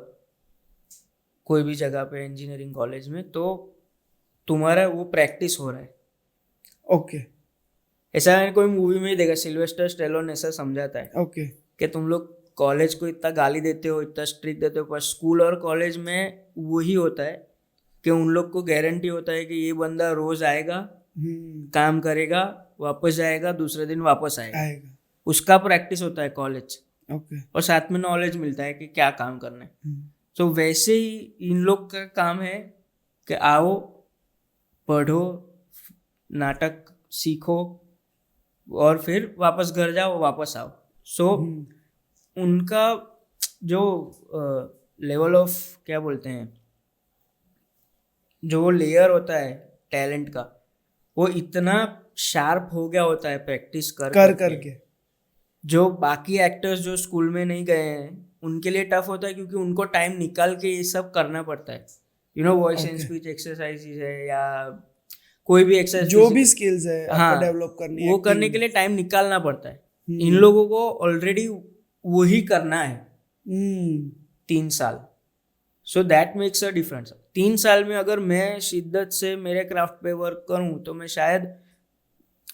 कोई भी जगह पे इंजीनियरिंग कॉलेज में, तो तुम्हारा वो प्रैक्टिस हो रहा है। ओके, ऐसा कोई मूवी में ही देखा, सिल्वेस्टर स्टेलोन ऐसा समझाता है ओके, कि तुम लोग कॉलेज को इतना गाली देते हो, इतना स्ट्रिक्ट देते हो, पर स्कूल और कॉलेज में वही होता है कि उन लोग को गारंटी होता है कि ये बंदा रोज आएगा, काम करेगा, वापस जाएगा, दूसरे दिन वापस आएगा। उसका प्रैक्टिस होता है कॉलेज। ओके, और साथ में नॉलेज मिलता है कि क्या काम करना है। तो वैसे ही इन लोग का काम है कि आओ, पढ़ो, नाटक सीखो, और फिर वापस घर जाओ, वापस आओ। सो उनका जो लेवल ऑफ क्या बोलते हैं, जो लेयर होता है टैलेंट का, वो इतना शार्प हो गया होता है प्रैक्टिस करके। जो बाकी एक्टर्स जो स्कूल में नहीं गए हैं उनके लिए टफ होता है, क्योंकि उनको टाइम निकाल के ये सब करना पड़ता है। वॉइस एंड स्पीच एक्सरसाइजेज है या कोई भी एक्सरसाइज, जो भी स्किल्स है हाँ, आपको डेवलप करनी है, वो करने के लिए टाइम निकालना पड़ता है। इन लोगों को ऑलरेडी वही करना है 3 साल। So that makes a difference. 3 साल में अगर मैं शिद्दत से मेरे क्राफ्ट पे वर्क करूं, तो मैं शायद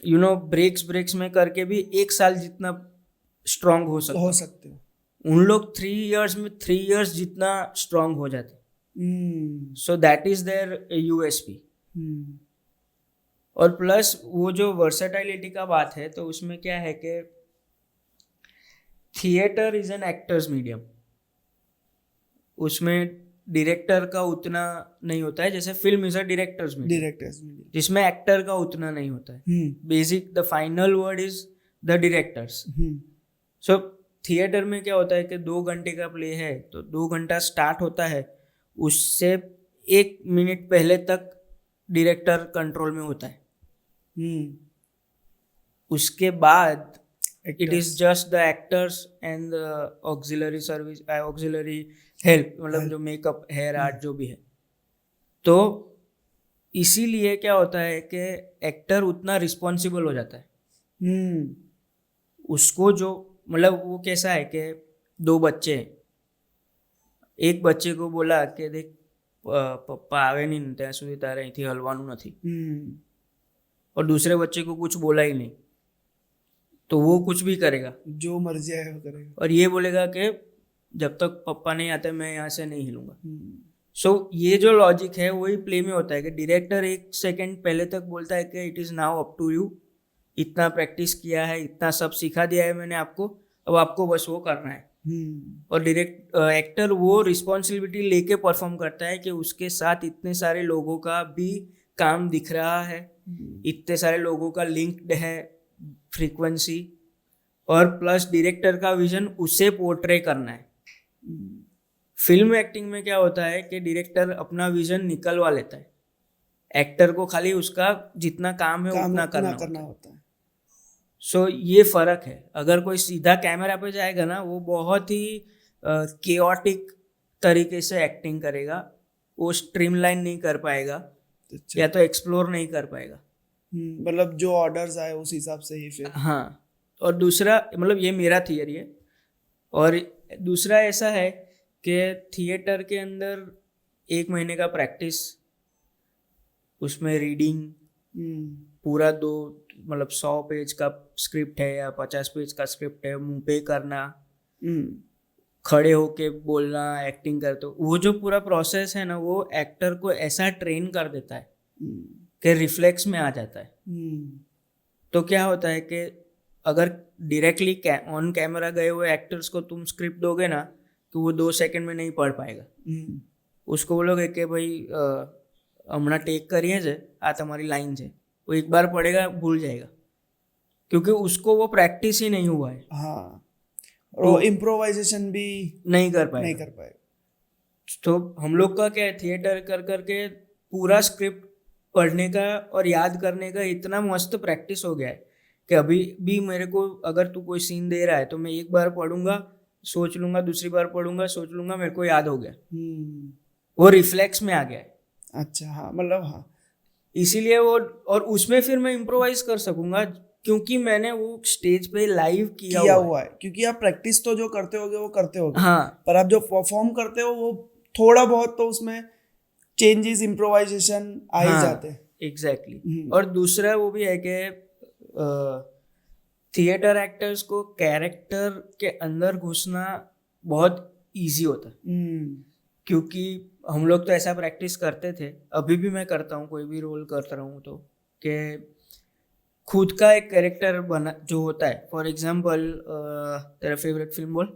ब्रेक्स में करके भी 1 साल जितना स्ट्रांग हो सकते हो। उन लोग 3 इयर्स में 3 इयर्स जितना स्ट्रांग हो जाते। So that is their USP. और प्लस वो जो वर्सेटाइलिटी का बात है, तो उसमें क्या है कि theatre is an actors medium. उसमें डायरेक्टर का उतना नहीं होता है जैसे film is a directors medium, जिसमें एक्टर का उतना नहीं होता है। Basic the final word is the directors. So theatre में क्या होता है कि 2 घंटे का प्ले है, तो 2 घंटा स्टार्ट होता है, उससे 1 मिनट पहले तक डायरेक्टर कंट्रोल में होता है। उसके बाद it is just the actors and auxiliary service, auxiliary help, मतलब जो मेकअप, हेयर आर्ट जो भी है। तो इसीलिए क्या होता है कि एक्टर उतना रिस्पॉन्सिबल हो जाता है। उसको जो मतलब वो कैसा है कि 2 बच्चे, एक बच्चे को बोला कि देख पप्पा आवे नहीं ત્યાં સુધી તારે અહીંથી હલવાનું નથી, और दूसरे बच्चे को कुछ बोला ही नहीं, तो वो कुछ भी करेगा, जो मर्जी है वो करेगा, और ये बोलेगा कि जब तक पप्पा नहीं आते मैं यहाँ से नहीं हिलूंगा। सो ये जो लॉजिक है वही प्ले में होता है कि डायरेक्टर 1 सेकेंड पहले तक बोलता है कि it is now up to you, इतना प्रैक्टिस किया है, इतना सब सिखा दिया है मैंने आपको, अब आपको बस वो करना है। और एक्टर वो रिस्पॉन्सिबिलिटी लेके परफॉर्म करता है कि उसके साथ इतने सारे लोगों का भी काम दिख रहा है, इतने सारे लोगों का लिंक्ड है फ्रीक्वेंसी, और प्लस डायरेक्टर का विजन उसे पोर्ट्रे करना है। फिल्म एक्टिंग में क्या होता है कि डायरेक्टर अपना विजन निकलवा लेता है, एक्टर को खाली उसका जितना काम है काम उतना उतना करना करना होता है। होता है। सो ये फर्क है। अगर कोई सीधा कैमरा पे जाएगा ना, वो बहुत ही केओटिक तरीके से एक्टिंग करेगा, वो स्ट्रीमलाइन नहीं कर पाएगा अच्छा। या तो एक्सप्लोर नहीं कर पाएगा। मतलब जो ऑर्डर्स आए उस हिसाब से ही फिर। हाँ, और दूसरा मतलब ये मेरा थियरी है, और दूसरा ऐसा है कि थिएटर के अंदर 1 महीने का प्रैक्टिस, उसमें रीडिंग, पूरा 2 मतलब 100 पेज का स्क्रिप्ट है या 50 पेज का स्क्रिप्ट है, मुंह पे करना, खड़े होके बोलना, एक्टिंग करते, वो जो पूरा प्रोसेस है ना, वो एक्टर को ऐसा ट्रेन कर देता है कि रिफ्लेक्स में आ जाता है। तो क्या होता है कि अगर डायरेक्टली ऑन कैमरा गए हुए एक्टर्स को तुम स्क्रिप्ट दोगे ना, तो वो 2 सेकंड में नहीं पढ़ पाएगा। उसको बोलोगे कि भाई हमણાં टेक करिए છે, आ तुम्हारी लाइन है, वो एक बार पढ़ेगा भूल जाएगा, क्योंकि उसको वो प्रैक्टिस ही नहीं हुआ है। हाँ, और वो इम्प्रोवाइजेशन भी नहीं कर नहीं पाएगा। कर पाएगा। तो हम लोग का क्या है, थिएटर कर करके पूरा स्क्रिप्ट पढ़ने का और याद करने का इतना मस्त प्रैक्टिस हो गया है कि अभी भी मेरे को अगर तू कोई सीन दे रहा है तो मैं एक बार पढ़ूंगा, सोच लूंगा, दूसरी बार पढ़ूंगा, सोच लूंगा, मेरे को याद हो गया, वो रिफ्लेक्स में आ गया है। अच्छा, हाँ, मतलब हाँ, इसीलिए वो, और उसमें फिर मैं इम्प्रोवाइज कर सकूंगा क्योंकि मैंने वो स्टेज पे लाइव किया हुआ है। क्योंकि आप प्रैक्टिस तो जो करते होगे वो करते होगे, हाँ, पर आप जो परफॉर्म करते हो वो थोड़ा बहुत तो उसमें चेंजेस, इम्प्रोवाइजेशन आ ही जाते हैं। एग्जैक्टली। और दूसरा वो भी है कि थिएटर एक्टर्स को कैरेक्टर के अंदर घुसना बहुत इजी होता है, क्योंकि हम लोग तो ऐसा प्रैक्टिस करते थे, अभी भी मैं करता हूँ, कोई भी रोल करता रहूँ तो, कि खुद का एक कैरेक्टर बना जो होता है। फॉर एग्जाम्पल तेरा फेवरेट फिल्म बोल।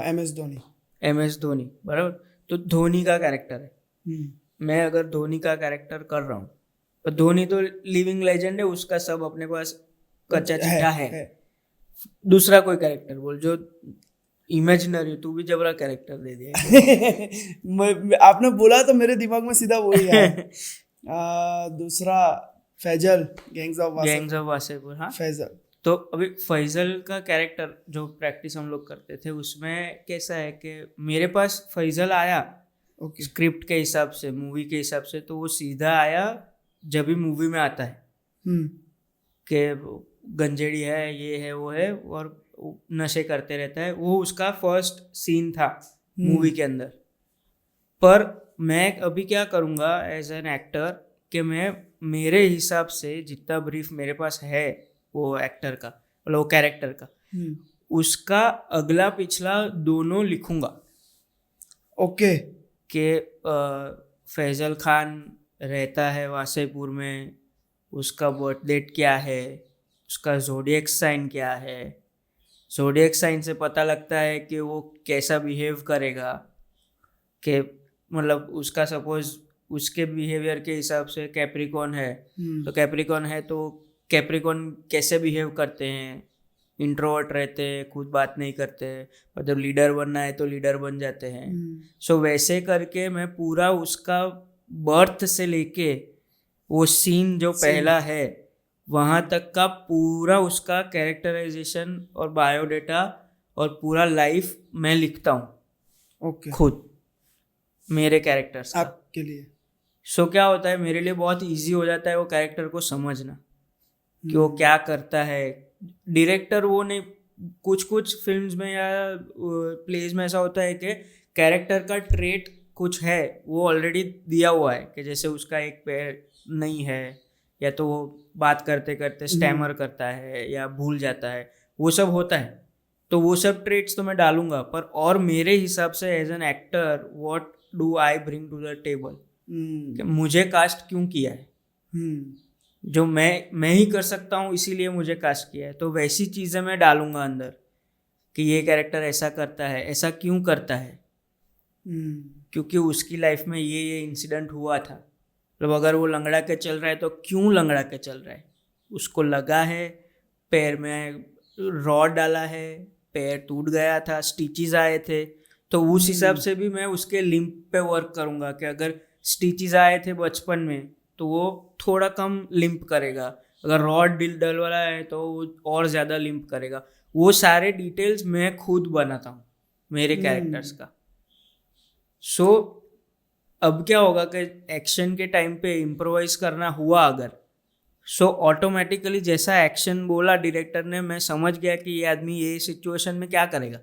MS धोनी। MS धोनी, बराबर। तो धोनी का कैरेक्टर है, मैं अगर धोनी का कैरेक्टर कर रहा हूँ, तो धोनी तो लिविंग लेजेंड है, उसका सब अपने पास कच्चा चिट्ठा है। दूसरा कोई कैरेक्टर बोल जो इमेजिनरी, तू भी जबरा कैरेक्टर दे दिया। आपने बोला तो मेरे दिमाग में सीधा वही है। दूसरा फैजल, गैंग्स ऑफ वासेपुर। हाँ, फैजल। तो अभी फैजल का कैरेक्टर जो प्रैक्टिस हम लोग करते थे, उसमें कैसा है कि मेरे पास फैजल आया स्क्रिप्ट के हिसाब से, मूवी के हिसाब से, तो वो सीधा आया जब भी मूवी में आता है कि गंजेड़ी है, ये है, वो है, और नशे करते रहता है, वो उसका फर्स्ट सीन था मूवी के अंदर। पर मैं अभी क्या करूँगा एज एन एक्टर कि मैं मेरे हिसाब से जितना ब्रीफ मेरे पास है वो एक्टर का, मतलब वो कैरेक्टर का, उसका अगला पिछला दोनों लिखूंगा। ओके। कि फैजल खान रहता है वासेपुर में, उसका बर्थ डेट क्या है, उसका ज़ोडिएक साइन क्या है, ज़ोडिएक साइन से पता लगता है कि वो कैसा बिहेव करेगा, कि मतलब उसका सपोज उसके बिहेवियर के हिसाब से कैप्रिकॉन है, तो कैप्रिकॉन है तो कैप्रिकॉन कैसे बिहेव करते हैं, इंट्रोवर्ट रहते हैं, खुद बात नहीं करते, पर जब लीडर बनना है तो लीडर बन जाते हैं। सो वैसे करके मैं पूरा उसका बर्थ से लेके वो सीन जो पहला है वहाँ तक का पूरा उसका कैरेक्टराइजेशन और बायोडेटा और पूरा लाइफ मैं लिखता हूँ खुद मेरे कैरेक्टर्स का आपके लिए। सो क्या होता है, मेरे लिए बहुत इजी हो जाता है वो कैरेक्टर को समझना कि वो क्या करता है। डायरेक्टर वो नहीं, कुछ फिल्म्स में या प्लेज में ऐसा होता है कि कैरेक्टर का ट्रेट कुछ है वो ऑलरेडी दिया हुआ है, कि जैसे उसका एक पैर नहीं है, या तो वो बात करते करते स्टैमर करता है या भूल जाता है, वो सब होता है। तो वो सब ट्रेट्स तो मैं डालूंगा, पर और मेरे हिसाब से as an actor what do I bring to the table, मुझे कास्ट क्यों किया है, जो मैं ही कर सकता हूँ इसीलिए मुझे कास्ट किया है, तो वैसी चीज़ें मैं डालूंगा अंदर कि ये कैरेक्टर ऐसा करता है, ऐसा क्यों करता है, क्योंकि उसकी लाइफ में ये इंसिडेंट हुआ था। मतलब अगर वो लंगड़ा के चल रहा है तो क्यों लंगड़ा के चल रहा है, उसको लगा है, पैर में रॉड डाला है, पैर टूट गया था, स्टिचेस आए थे, तो उस हिसाब से भी मैं उसके लिम्प पे वर्क करूँगा कि अगर स्टिचेस आए थे बचपन में तो वो थोड़ा कम लिम्प करेगा, अगर रॉड डल वाला है तो वो और ज़्यादा लिम्प करेगा। वो सारे डिटेल्स मैं खुद बनाता हूँ मेरे कैरेक्टर्स का। सो अब क्या होगा कि एक्शन के टाइम पे इम्प्रोवाइज करना हुआ अगर, सो ऑटोमेटिकली जैसा एक्शन बोला डायरेक्टर ने, मैं समझ गया कि ये आदमी ये सिचुएशन में क्या करेगा,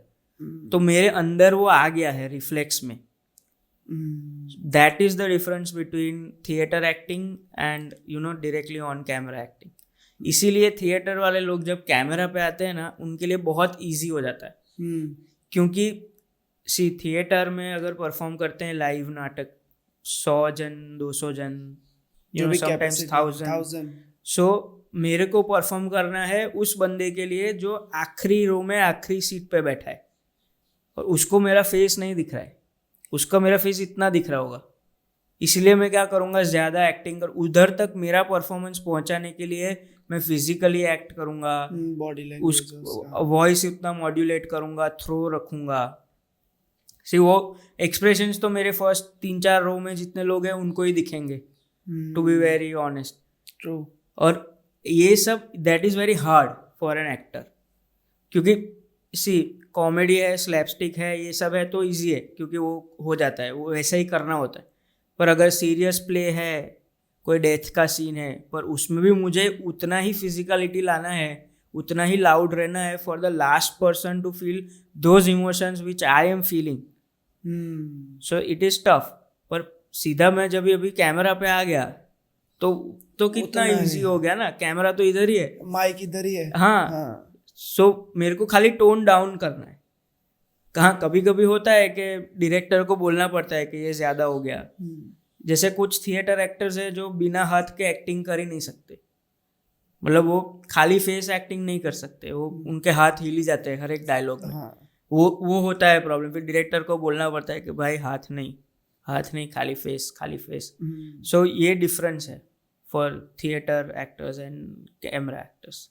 तो मेरे अंदर वो आ गया है रिफ्लेक्स में। That is the difference between theatre acting and directly on camera acting. इसीलिए थिएटर वाले लोग जब कैमरा पे आते हैं ना, उनके लिए बहुत ईजी हो जाता है, क्योंकि थिएटर में अगर परफॉर्म करते हैं लाइव नाटक 100 जन 200 जन, समटाइम्स 1000, सो मेरे को परफॉर्म करना है उस बंदे के लिए जो आखिरी रो में आखिरी सीट पे बैठा है और उसको मेरा फेस नहीं दिख रहा है, उसका मेरा फेस इतना दिख रहा होगा। इसलिए मैं क्या करूँगा, ज़्यादा एक्टिंग कर, उधर तक मेरा परफॉर्मेंस पहुंचाने के लिए मैं फिजिकली एक्ट करूँगा, बॉडी लैंग्वेज, उस वॉइस उतना मॉड्यूलेट करूँगा, थ्रो रखूँगा। वो एक्सप्रेशंस तो मेरे फर्स्ट 3-4 रो में जितने लोग हैं उनको ही दिखेंगे, to be very honest. True. और ये सब that is very hard for an actor, क्योंकि कॉमेडी है, स्लैपस्टिक है, ये सब है तो इजी है क्योंकि वो हो जाता है, वो वैसा ही करना होता है। पर अगर सीरियस प्ले है, कोई डेथ का सीन है, पर उसमें भी मुझे उतना ही फिजिकलिटी लाना है, उतना ही लाउड रहना है for the last person to feel those emotions which I am feeling. So it is tough. पर सीधा मैं जब अभी कैमरा पे आ गया तो कितना इजी हो गया ना, कैमरा तो इधर ही है, माइक इधर ही है। हाँ। सो मेरे को खाली टोन डाउन करना है। कभी कभी होता है कि डायरेक्टर को बोलना पड़ता है कि ये ज्यादा हो गया। जैसे कुछ थिएटर एक्टर्स है जो बिना हाथ के एक्टिंग कर ही नहीं सकते, मतलब वो खाली फेस एक्टिंग नहीं कर सकते, वो उनके हाथ हिल ही जाते हैं हर एक डायलॉग में। वो होता है प्रॉब्लम। फिर डायरेक्टर को बोलना पड़ता है कि भाई हाथ नहीं, खाली फेस। सो ये डिफरेंस है for theatre actors and camera actors.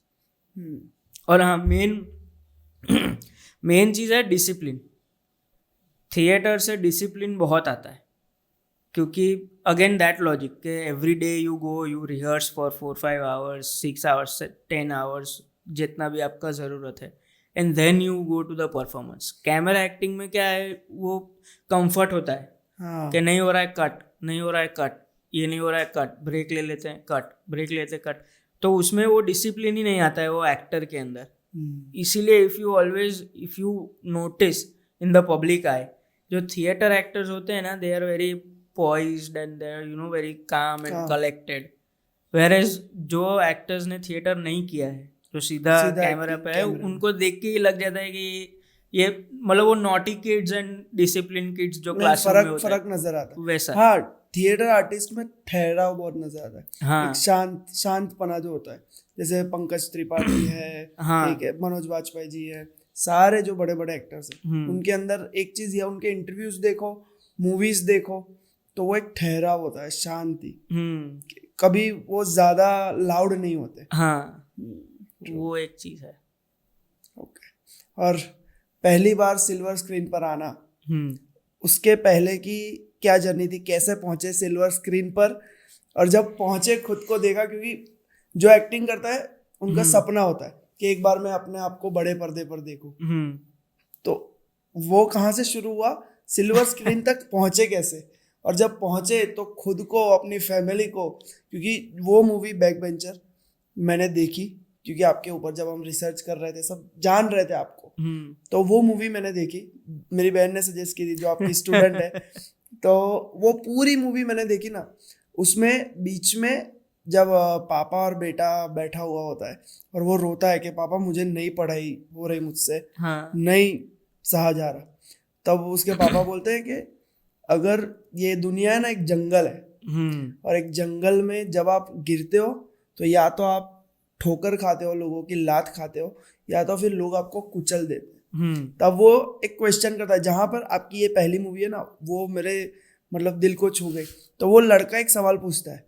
और हाँ, मेन चीज़ है डिसिप्लिन। थिएटर से डिसिप्लिन बहुत आता है, क्योंकि अगेन दैट लॉजिक के every day you rehearse for 4-5 hours, 6 hours, 10 hours, जितना भी आपका ज़रूरत है, and then you go to the performance. Camera acting में क्या है, वो कंफर्ट होता है कि नहीं हो रहा है कट, नहीं हो रहा है कट, ये नहीं हो रहा है कट, ब्रेक ले लेते हैं कट, ब्रेक लेते कट। तो उसमें वो डिसिप्लिन ही नहीं आता है वो एक्टर के अंदर। इसीलिए if you notice in the public eye, जो थिएटर एक्टर्स होते हैं ना, they are very poised and they're very calm and collected, whereas जो एक्टर्स ने थिएटर नहीं किया है, जो सीधा कैमरा पे है, उनको देख के ही लग जाता है कि ये मतलब वो naughty kids and discipline kids जो क्लासरूम में होते हैं, फर्क नजर आता है वैसा। हाँ, थिएटर आर्टिस्ट में ठहराव बहुत नजर आता है। हाँ, एक शांतपना जो होता है, जैसे पंकज त्रिपाठी है, हाँ, ठीक है, मनोज वाजपेयी जी है, सारे जो बड़े बड़े एक्टर्स हैं, उनके अंदर एक चीज है, उनके इंटरव्यूज देखो, मूवीज देखो, तो वो एक ठहराव होता है, शांति। कभी वो ज्यादा लाउड नहीं होते। हाँ, वो एक चीज है। ओके। और पहली बार सिल्वर स्क्रीन पर आना, उसके पहले की क्या जर्नी थी, कैसे पहुंचे सिल्वर स्क्रीन पर, और जब पहुंचे खुद को देखा, क्योंकि जो एक्टिंग करता है उनका सपना होता है कि एक बार मैं अपने आप को बड़े पर्दे पर देखूं, तो वो कहाँ से शुरू हुआ, सिल्वर स्क्रीन तक पहुंचे कैसे, और जब पहुंचे तो खुद को, अपनी फैमिली को, क्योंकि वो मूवी बैक बेंचर मैंने देखी, क्योंकि आपके ऊपर जब हम रिसर्च कर रहे थे, सब जान रहे थे आपको, तो वो मूवी मैंने देखी, मेरी बहन ने सजेस्ट की थी, जो आपकी स्टूडेंट है। तो वो पूरी मूवी मैंने देखी ना, उसमें बीच में जब पापा और बेटा बैठा हुआ होता है और वो रोता है कि पापा मुझे नहीं पढ़ाई हो रही मुझसे, नहीं सहा जा रहा, तब उसके पापा बोलते हैं कि अगर ये दुनिया है ना, एक जंगल है, और एक जंगल में जब आप गिरते हो तो या तो आप ठोकर खाते हो, लोगों की लात खाते हो, या तो फिर लोग आपको कुचल देते हैं। तब वो एक क्वेश्चन करता है, जहां पर आपकी ये पहली मूवी है ना, वो मेरे मतलब दिल को छू गई। तो वो लड़का एक सवाल पूछता है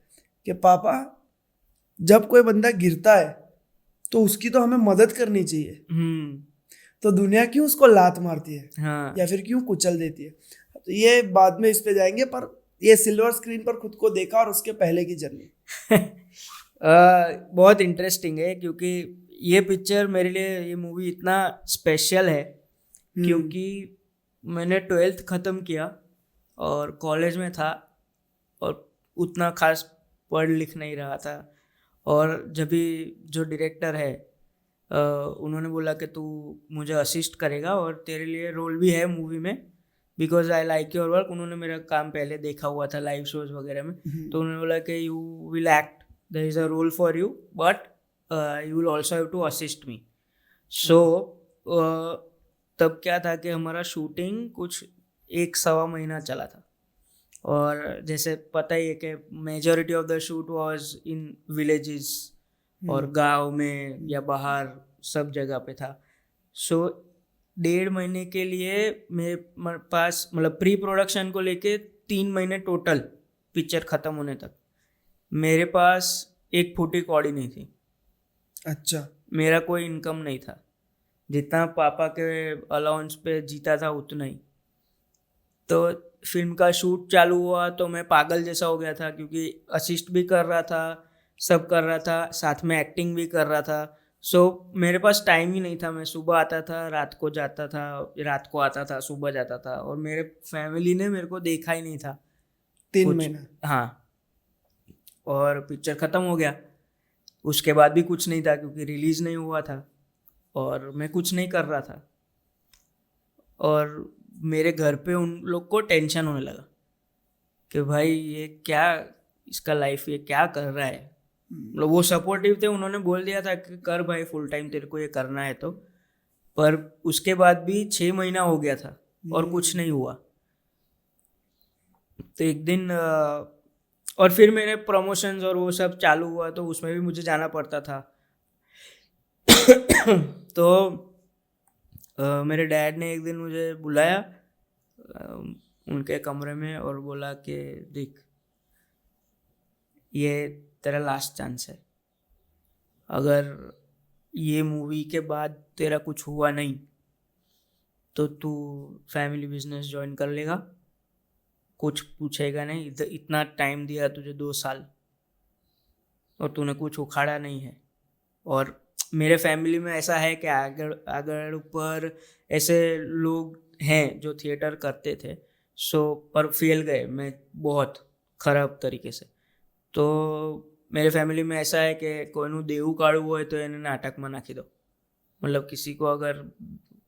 कि पापा, जब कोई बंदा गिरता है तो उसकी तो हमें मदद करनी चाहिए, तो दुनिया क्यों उसको लात मारती है, या फिर क्यों कुचल देती है। तो ये बाद में इस पे जाएंगे, पर ये सिल्वर स्क्रीन पर खुद को देखा और उसके पहले की जर्नी? बहुत इंटरेस्टिंग है क्योंकि ये पिक्चर मेरे लिए, ये मूवी इतना स्पेशल है क्योंकि मैंने 12th ख़त्म किया और कॉलेज में था और उतना खास पढ़ लिख नहीं रहा था, और जब भी जो डायरेक्टर है उन्होंने बोला कि तू मुझे असिस्ट करेगा और तेरे लिए रोल भी है मूवी में, because I like your work. उन्होंने मेरा काम पहले देखा हुआ था लाइव शोज वगैरह में, तो उन्होंने बोला कि you will act, there is a role for you, but you will also have to assist me. So तब क्या था कि हमारा शूटिंग कुछ 1-1.25 महीना चला था, और जैसे पता ही है कि majority of the shoot was in villages और गांव में या बाहर सब जगह पे था। सो 1.5 महीने के लिए मेरे पास, मतलब प्री प्रोडक्शन को लेके 3 महीने टोटल पिक्चर ख़त्म होने तक मेरे पास एक फूटी कौड़ी नहीं थी। अच्छा। मेरा कोई इनकम नहीं था, जितना पापा के अलाउंस पे जीता था उतना ही। तो फिल्म का शूट चालू हुआ तो मैं पागल जैसा हो गया था क्योंकि असिस्ट भी कर रहा था, सब कर रहा था, साथ में एक्टिंग भी कर रहा था। सो मेरे पास टाइम ही नहीं था। मैं सुबह आता था, रात को जाता था, रात को आता था, सुबह जाता था, और मेरे फैमिली ने मेरे को देखा ही नहीं था 3 कुछ। महीना। हाँ, और पिक्चर ख़त्म हो गया। उसके बाद भी कुछ नहीं था क्योंकि रिलीज़ नहीं हुआ था और मैं कुछ नहीं कर रहा था, और मेरे घर पे उन लोग को टेंशन होने लगा कि भाई ये क्या, इसका लाइफ ये क्या कर रहा है। मतलब वो सपोर्टिव थे, उन्होंने बोल दिया था कि कर भाई फुल टाइम तेरे को ये करना है तो। पर उसके बाद भी 6 महीना हो गया था और कुछ नहीं हुआ। तो एक दिन और फिर मेरे प्रमोशंस और वो सब चालू हुआ तो उसमें भी मुझे जाना पड़ता था। तो मेरे डैड ने एक दिन मुझे बुलाया उनके कमरे में और बोला कि देख, ये तेरा लास्ट चांस है, अगर ये मूवी के बाद तेरा कुछ हुआ नहीं तो तू फैमिली बिजनेस ज्वाइन कर लेगा, कुछ पूछेगा नहीं। इतना टाइम दिया तुझे 2 साल और तूने कुछ उखाड़ा नहीं है। और मेरे फैमिली में ऐसा है कि अगर ऊपर ऐसे लोग हैं जो थिएटर करते थे, सो पर फेल गए मैं बहुत खराब तरीके से। तो मेरे फैमिली में ऐसा है कि कोई देवू काड़ू हो तो इन्हें नाटक में नाखी दो। मतलब किसी को अगर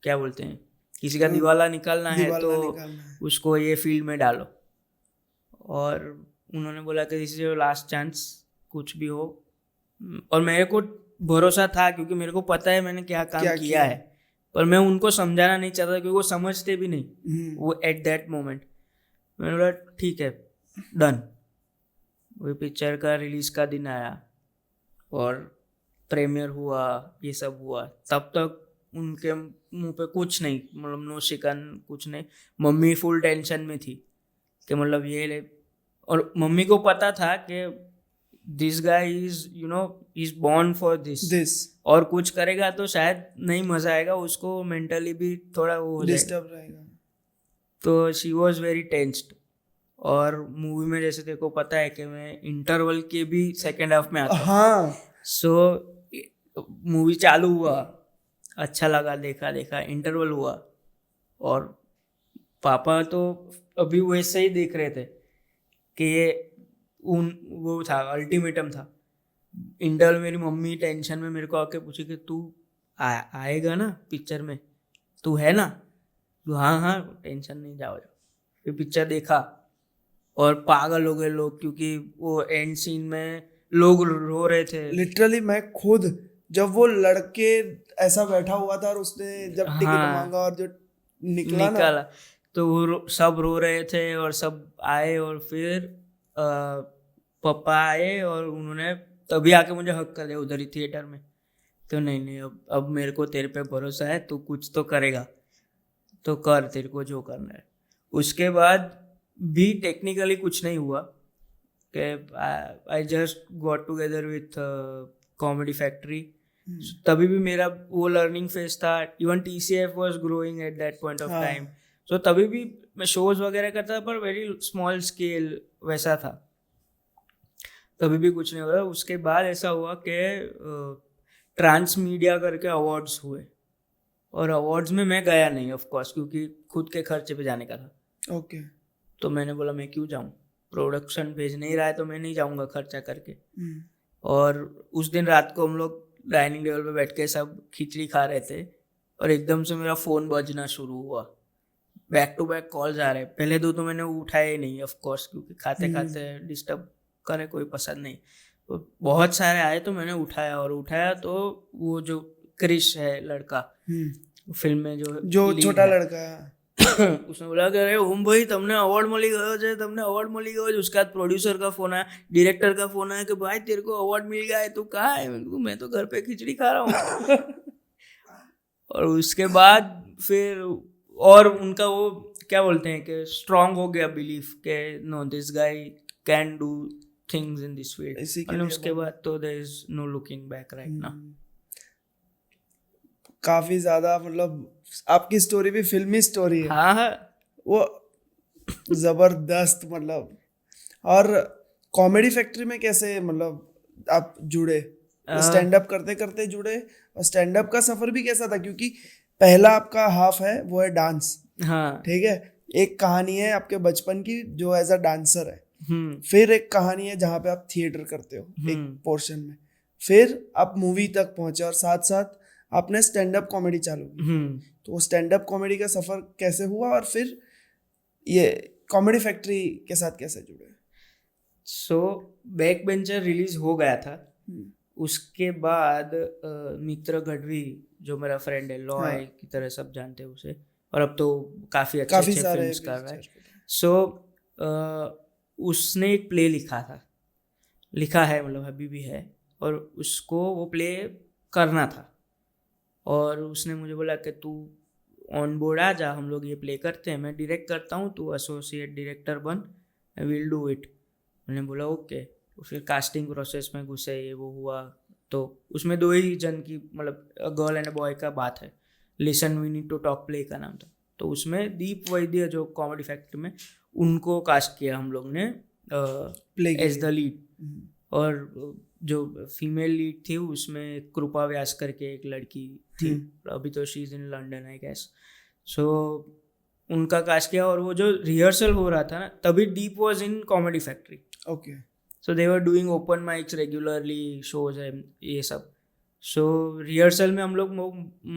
क्या बोलते हैं, किसी का दिवाला निकालना है तो उसको ये फील्ड में डालो। और उन्होंने बोला कि this is your last chance, कुछ भी हो। और मेरे को भरोसा था क्योंकि मेरे को पता है मैंने क्या काम किया है, पर मैं उनको समझाना नहीं चाहता क्योंकि वो समझते भी नहीं वो एट दैट मोमेंट। मैंने बोला ठीक है, डन। वो पिक्चर का रिलीज का दिन आया और प्रीमियर हुआ, ये सब हुआ। तब तक उनके मुंह पे कुछ नहीं, मतलब नो शिकन, कुछ नहीं। मम्मी फुल टेंशन में थी कि मतलब ये ले, और मम्मी को पता था कि this guy is you know is born for this, और कुछ करेगा तो शायद नहीं मजा आएगा उसको, मेंटली भी थोड़ा वो डिस्टर्ब रहेगा। तो शी वॉज वेरी टेंस्ड। और मूवी में जैसे तेरे को पता है कि मैं इंटरवल के भी सेकेंड हाफ में आता हूँ। हाँ। सो मूवी चालू हुआ, अच्छा लगा, देखा, इंटरवल हुआ और पापा तो अभी वैसे ही देख रहे थे कि ये वो था, अल्टीमेटम था। इंटरवल मेरी मम्मी टेंशन में मेरे को आके पूछी कि तू आएगा ना पिक्चर में, तू है ना? तो हाँ, टेंशन नहीं, जाओ। फिर पिक्चर देखा और पागल हो गए लोग क्योंकि वो एंड सीन में लोग रो रहे थे। लिटरली मैं खुद, जब वो लड़के ऐसा बैठा हुआ था और उसने जब टिकट मांगा और जो निकला ना, तो वो सब रो रहे थे और सब आए। और फिर पापा आए और उन्होंने तभी आके मुझे हक कर दिया उधर ही थिएटर में। तो नहीं, अब मेरे को तेरे पे भरोसा है, तू कुछ तो करेगा तो कर, तेरे को जो करना है। उसके बाद भी टेक्निकली कुछ नहीं हुआ कि I just got together with comedy factory. तभी भी मेरा वो लर्निंग फेज था। Even TCF was growing at that point of time. So तभी भी मैं शोज वगैरह करता था पर वेरी स्मॉल स्केल वैसा था, तभी भी कुछ नहीं हो रहा। उसके बाद ऐसा हुआ कि ट्रांस मीडिया करके अवार्ड्स हुए, और अवार्ड्स में मैं गया नहीं ऑफ कोर्स, क्योंकि खुद के खर्चे पे जाने का था। ओके। तो मैंने बोला मैं क्यों जाऊँ, प्रोडक्शन भेज नहीं रहा है तो मैं नहीं जाऊँगा खर्चा करके। और उस दिन रात को हम लोग डाइनिंग टेबल पे बैठ के सब खिचड़ी खा रहे थे, और एकदम से मेरा फ़ोन बजना शुरू हुआ, बैक टू बैक कॉल्स आ रहे। पहले दो तो मैंने उठाया ही नहीं ऑफ कोर्स, क्योंकि खाते खाते डिस्टर्ब करे कोई पसंद नहीं। तो बहुत सारे आए तो मैंने उठाया तो वो जो क्रिश है लड़का फिल्म में जो lead छोटा है, लड़का उसने बोला कि अरे ओम भाई તમને अवार्ड मिली गयो है। उसके बाद प्रोड्यूसर का फोन आया, डायरेक्टर का फोन आया कि भाई तेरे को अवार्ड मिल गया है, तू कहाँ है? मैं तो घर पे खिचड़ी खा रहा हूँ। और उसके बाद फिर और उनका वो क्या बोलते हैं कि स्ट्रांग हो गया बिलीफ के know this guy can do things in this field, और उसके बाद तो there is no looking back right now. काफी ज्यादा मतलब आपकी स्टोरी भी फिल्मी स्टोरी है। हाँ वो जबरदस्त मतलब। और कॉमेडी फैक्ट्री में कैसे मतलब आप जुड़े, स्टैंड अप करते करते जुड़े? और स्टैंड अप का सफर भी कैसा था? क्योंकि पहला आपका हाफ है वो है डांस, हाँ ठीक है, एक कहानी है आपके बचपन की जो एज अ डांसर है, फिर एक कहानी है जहाँ पे आप थिएटर करते हो एक पोर्शन में, फिर आप मूवी तक पहुंचे और साथ साथ आपने स्टैंड अप कॉमेडी चालू की। तो वो स्टैंड अप कॉमेडी का सफर कैसे हुआ और फिर ये कॉमेडी फैक्ट्री के साथ कैसे जुड़े? सो बैक बेंचर रिलीज हो गया था, उसके बाद मित्र गढ़वी जो मेरा फ्रेंड है, लॉय की तरह सब जानते हैं उसे, और अब तो काफ़ी अच्छे फिल्म्स कर रहा है। सो उसने एक प्ले लिखा है मतलब अभी भी है, और उसको वो प्ले करना था। और उसने मुझे बोला कि तू ऑन बोर्ड आ जा, हम लोग ये प्ले करते हैं, मैं डायरेक्ट करता हूँ, तू एसोसिएट डायरेक्टर बन, आई विल डू इट। मैंने बोला ओके। फिर कास्टिंग प्रोसेस में घुसे, ये वो हुआ। तो उसमें 2 ही जन की मतलब गर्ल एंड बॉय का बात है, listen we need to talk play का नाम था। तो उसमें दीप वैद्य जो कॉमेडी फैक्ट्री में, उनको कास्ट किया हम लोग ने एज द लीड। और जो फीमेल लीड थी उसमें कृपा व्यास करके एक लड़की थी, अभी तो she is in London I guess. So उनका कास्ट किया, और वो जो रिहर्सल हो रहा था ना, तभी Deep was in comedy factory. Okay. So they were doing open mics regularly, shows है ये सब। सो रिहर्सल में हम लोग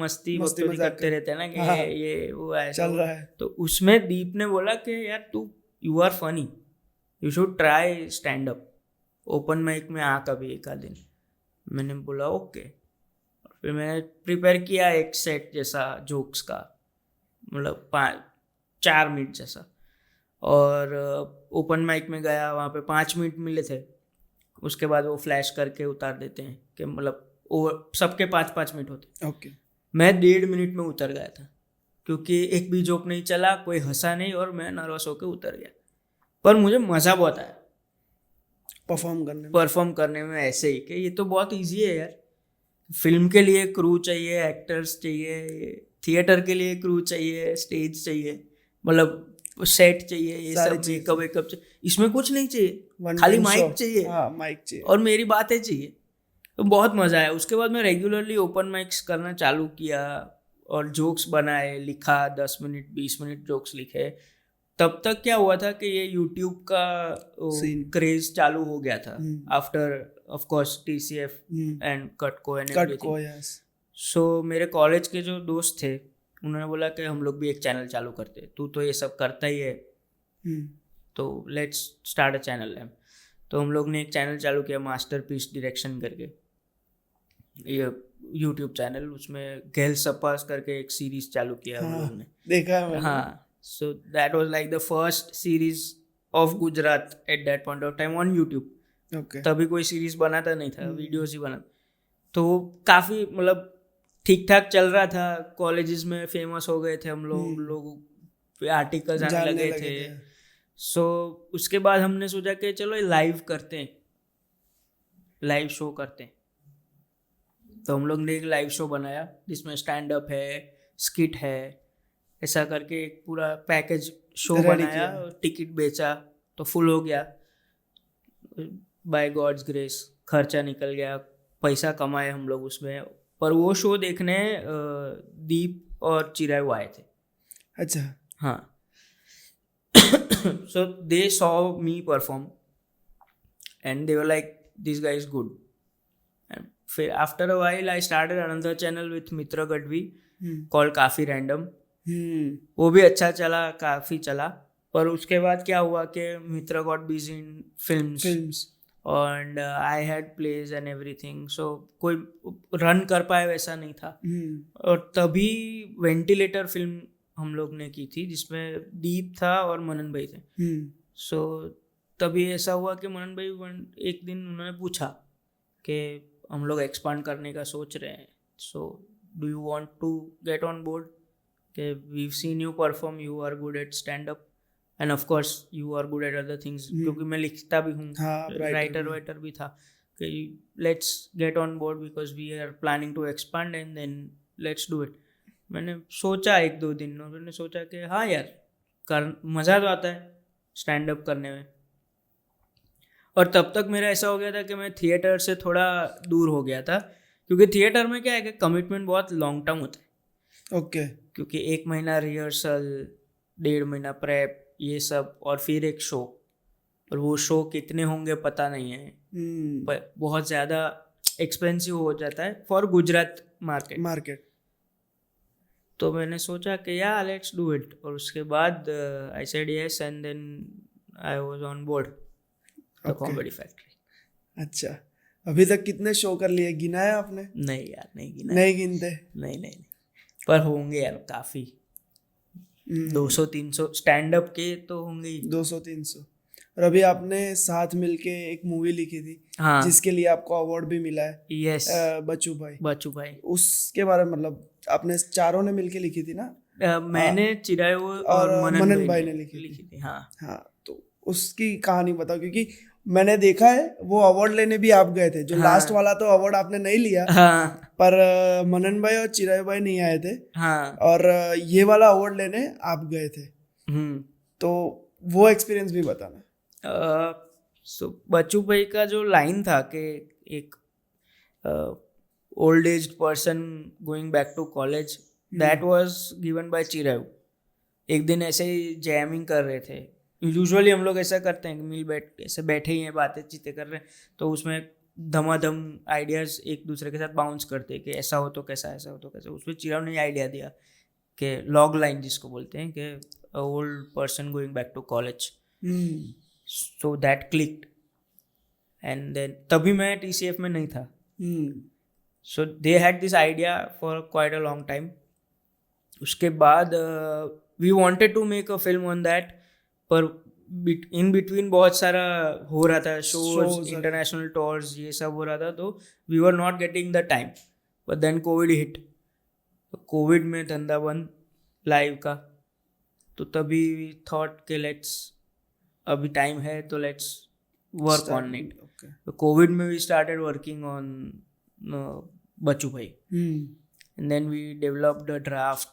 मस्ती करते रहते हैं ना कि ये वो ऐसा चल रहा है। तो उसमें दीप ने बोला कि यार you are funny, you should try stand up, open mic में आ कभी एक आध दिन। मैंने बोला ओके। फिर मैंने प्रिपेयर किया एक सेट जैसा जोक्स का, मतलब 4 मिनट जैसा, और ओपन माइक में गया, वहाँ पे 5 मिनट मिले थे। उसके बाद वो फ्लैश करके उतार देते हैं कि मतलब वो सबके 5-5 मिनट होते। ओके। मैं 1.5 मिनट में उतर गया था, क्योंकि एक भी जोक नहीं चला, कोई हंसा नहीं, और मैं नर्वस होकर उतर गया। पर मुझे मज़ा बहुत आया परफॉर्म करने में ऐसे ही कि ये तो बहुत ईजी है यार। फिल्म के लिए क्रू चाहिए, एक्टर्स चाहिए, थिएटर के लिए क्रू चाहिए, स्टेज चाहिए, मतलब सेट चाहिए, ये सब मेकअप चाहिए, इसमें कुछ नहीं चाहिए, खाली माइक चाहिए। माइक चाहिए और मेरी बातें चाहिए। तो बहुत मज़ा आया। उसके बाद मैं रेगुलरली ओपन माइक्स करना चालू किया, और जोक्स बनाए, लिखा, 10 मिनट 20 मिनट जोक्स लिखे। तब तक क्या हुआ था कि ये यूट्यूब का क्रेज चालू हो गया था after of course TCF and कटको एंड एवरीथिंग। सो मेरे कॉलेज के जो दोस्त थे उन्होंने बोला कि हम लोग भी एक चैनल चालू करते, तू तो ये सब करता ही है, तो लेट्स स्टार्ट अ चैनल। तो हम लोग ने एक चैनल चालू किया, मास्टरपीस डायरेक्शन करके, ये यूट्यूब चैनल। उसमें गेल सपास करके एक सीरीज चालू किया हम लोग ने, देखा है मैंने। हाँ, so that was like the first series of Gujarat at that point of time on YouTube. Okay. तभी कोई सीरीज बनाता नहीं था, वीडियोस ही बना। तो काफ़ी मतलब ठीक ठाक चल रहा था, कॉलेजेस में फेमस हो गए थे हम लोग आर्टिकल्स आने लगे थे। सो उसके बाद हमने सोचा कि चलो लाइव करते हैं, लाइव शो करते हैं। तो हम लोग ने एक लाइव शो बनाया जिसमें स्टैंड अप है, स्किट है, ऐसा करके एक पूरा पैकेज शो Ready बनाया, किया। टिकट बेचा तो फुल हो गया बाय गॉड्स ग्रेस, खर्चा निकल गया, पैसा कमाए हम लोग उसमें। पर वो शो देखने दीप और चिरायू आए थे। अच्छा। हाँ so they saw me perform and they were like this guy is good, and फिर after a while I started another channel with Mitra Gadvi called काफी random। वो भी अच्छा चला, काफी चला। पर उसके बाद क्या हुआ कि Mitra got busy in films and I had plays and everything, so कोई रन कर पाए वैसा नहीं था। और तभी वेंटिलेटर फिल्म हम लोग ने की थी जिसमें दीप था और मनन भाई थे। सो तभी ऐसा हुआ कि मनन भाई एक दिन उन्होंने पूछा कि हम लोग एक्सपांड करने का सोच रहे हैं, so do you want to get on board, कि we've seen you perform, you are good at stand up and of course you are good at other things, क्योंकि मैं लिखता भी हूँ, राइटर भी था, कि let's get on board because we are planning to expand and then let's do it. मैंने सोचा 1-2 दिन, और मैंने सोचा कि हाँ यार कर मज़ा तो आता है स्टैंड अप करने में। और तब तक मेरा ऐसा हो गया था कि मैं थिएटर से थोड़ा दूर हो गया था, क्योंकि थिएटर में क्या है कि कमिटमेंट बहुत लॉन्ग टर्म होता है। ओके। क्योंकि 1 महीना रिहर्सल, 1.5 महीना प्रेप, ये सब, और फिर एक शो, और वो शो कितने होंगे पता नहीं है, पर बहुत ज़्यादा एक्सपेंसिव हो जाता है फॉर गुजरात मार्केट। तो मैंने सोचा कि या लेट्स डू इट, और उसके बाद I said yes and then I was on board the comedy factory. अच्छा, अभी तक कितने शो कर लिए, गिना है आपने? नहीं यार, नहीं गिना। नहीं गिनते? नहीं, पर होंगे यार काफ़ी, 200-300 स्टैंड अप के तो होंगे ही, 200-300। और अभी आपने साथ मिलके एक मूवी लिखी थी, हाँ, जिसके लिए आपको अवार्ड भी मिला है। यस, बच्चू भाई। उसके बारे में मतलब आपने चारों ने मिलके लिखी थी ना? मैंने चिरायू और मनन भाई ने लिखी थी। हाँ, तो उसकी कहानी बताओ, क्योंकि मैंने देखा है वो अवार्ड लेने भी आप गए थे, जो लास्ट वाला तो अवार्ड आपने नहीं लिया, पर मनन भाई और चिरायू भाई नहीं आए थे, और ये वाला अवार्ड लेने आप गए थे। तो वो एक्सपीरियंस भी बताना। सो बच्चू भाई का जो लाइन था कि एक old age person going back to college, that was given by Chirayu. एक दिन ऐसे ही जैमिंग कर रहे थे, यूजुअली हम लोग ऐसा करते हैं कि मिल ऐसे बैठे ही हैं, बातें चीतें कर रहे हैं, तो उसमें धमाधम आइडियाज़ एक दूसरे के साथ बाउंस करते हैं कि ऐसा हो तो कैसा, ऐसा हो तो कैसा। उसमें चिरायू ने आइडिया दिया कि लॉग लाइन जिसको बोलते हैं, कि old person going back to college. So that clicked, and then तभी मैं TCF में नहीं था। So they had this idea for quite a long time. उसके बाद we wanted to make a film on that, पर इन बिटवीन बहुत सारा हो रहा था, शोज, इंटरनेशनल टूर्स, ये सब हो रहा था, तो we were not getting the time. But then covid hit, covid में धंधा बंद लाइव का, तो तभी वी थॉट के लेट्स, अभी टाइम है तो लेट्स वर्क ऑन इट। तो कोविड में we started working on Bachchu भाई, and then we developed a draft.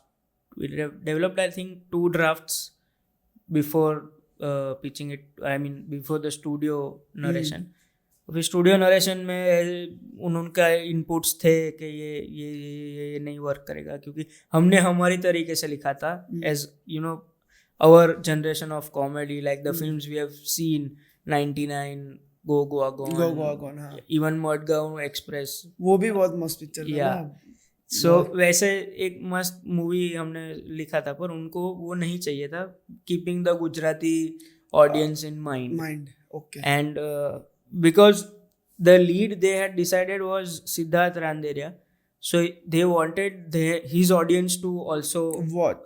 We developed I think 2 drafts before pitching it, I mean before the studio narration। फिर studio narration में उनका inputs थे कि ये नहीं वर्क करेगा, क्योंकि हमने हमारी तरीके से लिखा था, as you know our generation of comedy, like the films we have seen, 99, go Goa gone, even Madgaon express, वो भी बहुत मस्त पिक्चर था। सो वैसे एक मस्त मूवी हमने लिखा था, पर उनको वो नहीं चाहिए था, keeping the Gujarati audience in mind. Okay. And because the lead they had decided was Siddharth Randeria, so they wanted his audience to also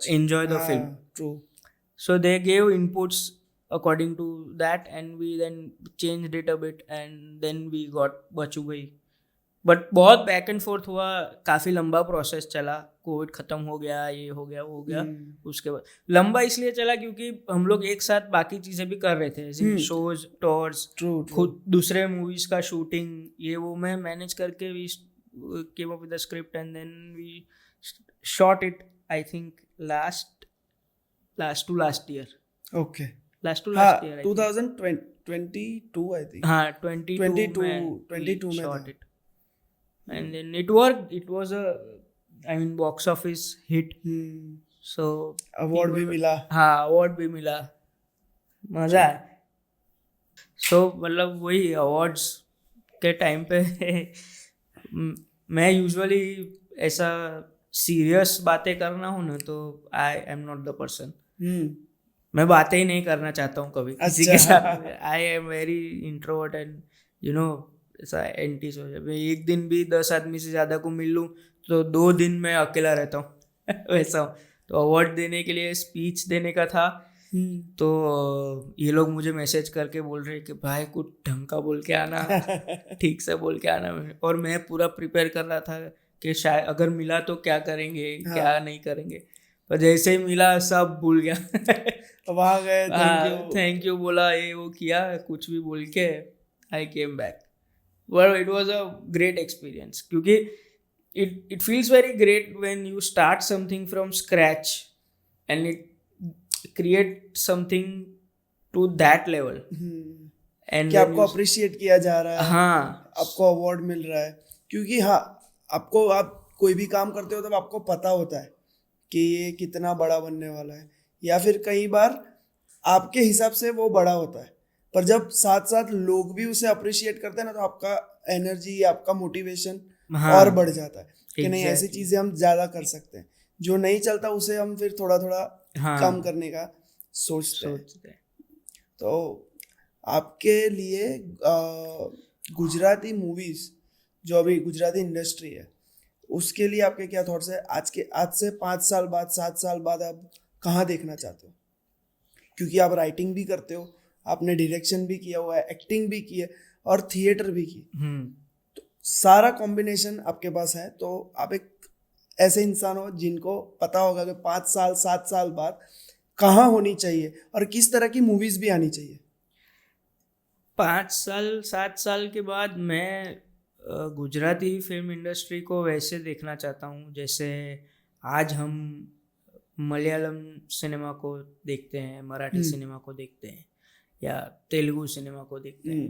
enjoy the film. True. So they gave inputs according to that, and we then changed it a bit, and then we got बच्चू भाई। But बहुत back and fourth हुआ, काफ़ी लंबा process चला, Covid ख़त्म हो गया, ये हो गया, वो हो गया। उसके बाद लंबा इसलिए चला क्योंकि हम लोग एक साथ बाकी चीज़ें भी कर रहे थे, शोज, टूर्स, खुद दूसरे मूवीज़ का शूटिंग, ये वो मैं मैनेज करके we came up with the script, and then we shot it, I think last last to last year. Okay Last to हाँ last year. I think. 2022 I think हाँ 22 22 में shot था। it. And then it worked. It was a, I mean, box office hit. So award भी मिला। हाँ award भी मिला, मजा है। सो मतलब वही अवार्ड्स के टाइम पे मैं यूजुअली ऐसा सीरियस बातें करना हूँ ना तो I am not the person. मैं बातें ही नहीं करना चाहता हूँ कभी किसी के साथ। आई am very introvert and you know ऐसा एंटी सोशल। मैं एक दिन भी 10 आदमी से ज़्यादा को मिल लूँ तो 2 दिन मैं अकेला रहता हूँ वैसा हूँ। तो अवार्ड देने के लिए स्पीच देने का था तो ये लोग मुझे मैसेज करके बोल रहे कि भाई कुछ ढंग का बोल के आना, ठीक से बोल के आना। और मैं पूरा प्रिपेयर कर रहा था कि शायद अगर मिला तो क्या करेंगे क्या नहीं करेंगे, पर जैसे ही मिला सब भूल गया। वहाँ गए थैंक यू बोला, ये वो किया, कुछ भी बोल के I came back. well it was a great experience क्योंकि it feels very great when you start something from scratch and it create something to that level and कि आपको अप्रिशिएट किया जा रहा है, हाँ आपको अवार्ड मिल रहा है। क्योंकि हाँ आपको, आप कोई भी काम करते हो तब आपको पता होता है कि ये कितना बड़ा बनने वाला है, या फिर कई बार आपके हिसाब से वो बड़ा होता है, पर जब साथ साथ लोग भी उसे अप्रिशिएट करते हैं ना तो आपका एनर्जी, आपका मोटिवेशन और बढ़ जाता है कि नहीं ऐसी चीजें हम ज्यादा कर सकते हैं। जो नहीं चलता उसे हम फिर थोड़ा थोड़ा कम करने का सोचते हैं। तो आपके लिए गुजराती मूवीज जो अभी गुजराती इंडस्ट्री है उसके लिए आपके क्या थॉट्स है? आज से 5 साल बाद, 7 साल बाद आप कहाँ देखना चाहते हो? क्योंकि आप राइटिंग भी करते हो, आपने डायरेक्शन भी किया हुआ है, एक्टिंग भी की है और थिएटर भी की, तो सारा कॉम्बिनेशन आपके पास है। तो आप एक ऐसे इंसान हो जिनको पता होगा कि 5 साल 7 साल बाद कहाँ होनी चाहिए और किस तरह की मूवीज भी आनी चाहिए। 5 साल 7 साल के बाद मैं गुजराती फिल्म इंडस्ट्री को वैसे देखना चाहता हूँ जैसे आज हम मलयालम सिनेमा को देखते हैं, मराठी सिनेमा को देखते हैं या तेलुगु सिनेमा को देखते हैं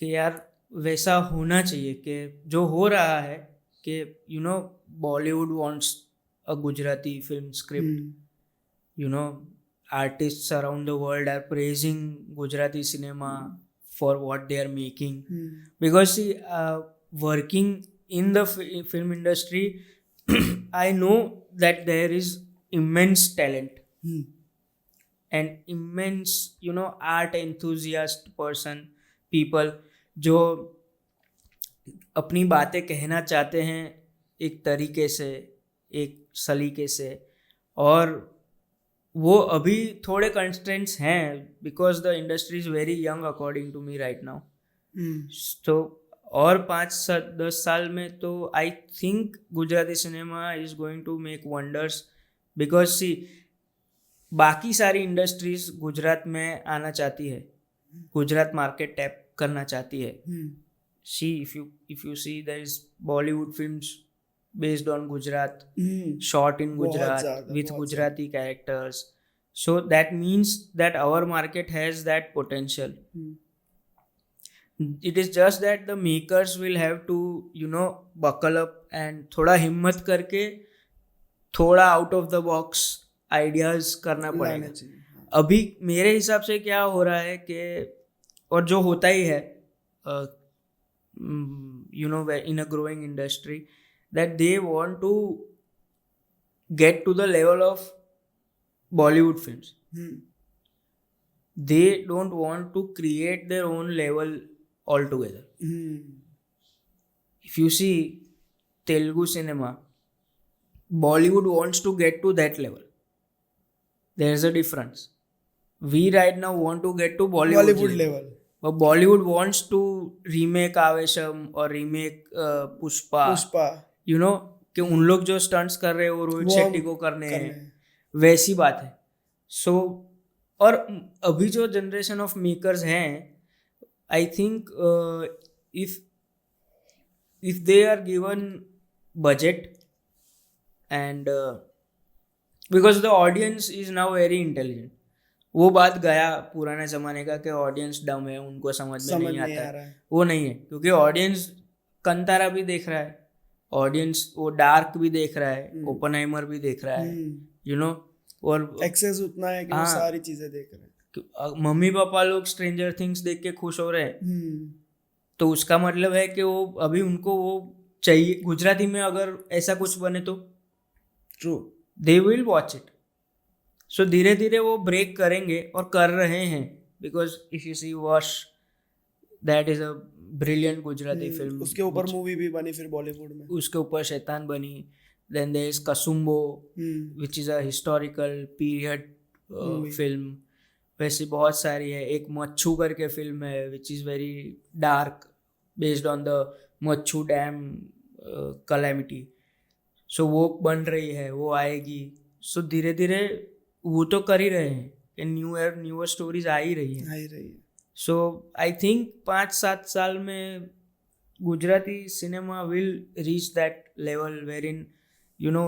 कि यार वैसा होना चाहिए कि जो हो रहा है कि you know Bollywood wants a Gujarati film script, you know artists around the world are praising Gujarati cinema for what they are making because see working in the film industry I know that there is immense talent and immense you know art enthusiast people जो अपनी बातें कहना चाहते हैं एक तरीके से, एक सलीके से, और वो अभी थोड़े कंस्ट्रेंट्स हैं because the industry is very young according to me right now. तो और 5-10 साल में तो I think Gujarati cinema is going to make wonders because see बाकी सारी इंडस्ट्रीज गुजरात में आना चाहती है, गुजरात मार्केट टैप करना चाहती है। सी if you see there is Bollywood films based on Gujarat, shot in Gujarat with Gujarati characters, so that means that our market has that potential. It is just that the makers will have to you know buckle up and थोड़ा हिम्मत करके थोड़ा out of the box ideas करना पड़ेगा। अभी मेरे हिसाब से क्या हो रहा है कि और जो होता ही है you know in a growing industry that they want to get to the level of Bollywood films. They don't want to create their own level altogether. If you see Telugu cinema, Bollywood wants to get to that level. There's a difference. We right now want to get to Bollywood level. But Bollywood wants to remake Avesham or remake Pushpa. You know कि उन लोग जो stunts कर रहे हैं वो रोहित शेट्टी को करने हैं, वैसी बात है। सो और अभी जो जनरेशन ऑफ मेकर्स हैं I think if they are given budget and because the audience is now very intelligent. वो बात गया पुराने जमाने का कि ऑडियंस डम है, उनको समझ में नहीं आता आ रहा है. है. वो नहीं है, क्योंकि ऑडियंस कंतारा भी देख रहा है, ऑडियंस वो डार्क भी देख रहा है, ओपनहाइमर भी देख रहा है, यू नो. और एक्सेस उतना है कि वो हाँ. सारी चीजें देख रहे हैं. मम्मी पापा लोग स्ट्रेंजर थिंग्स देख के खुश हो रहे हैं, तो उसका मतलब है कि वो अभी उनको वो चाहिए. गुजराती में अगर ऐसा कुछ बने तो true, they will watch it. So धीरे धीरे वो ब्रेक करेंगे और कर रहे हैं. Because if you see Vash, that is a brilliant Gujarati film. उसके ऊपर मूवी भी बनी फिर बॉलीवुड में. उसके ऊपर शैतान बनी. Then there is Kasoombo, which is a historical period film. वैसे बहुत सारी है. एक मच्छू करके फिल्म है which is very dark, based on the Machchhu dam calamity. So वो बन रही है, वो आएगी. सो धीरे धीरे वो तो कर ही रहे हैं कि न्यूअर स्टोरीज आ ही रही है. सो आई थिंक 5-7 साल में Gujarati cinema will reach that level where in you know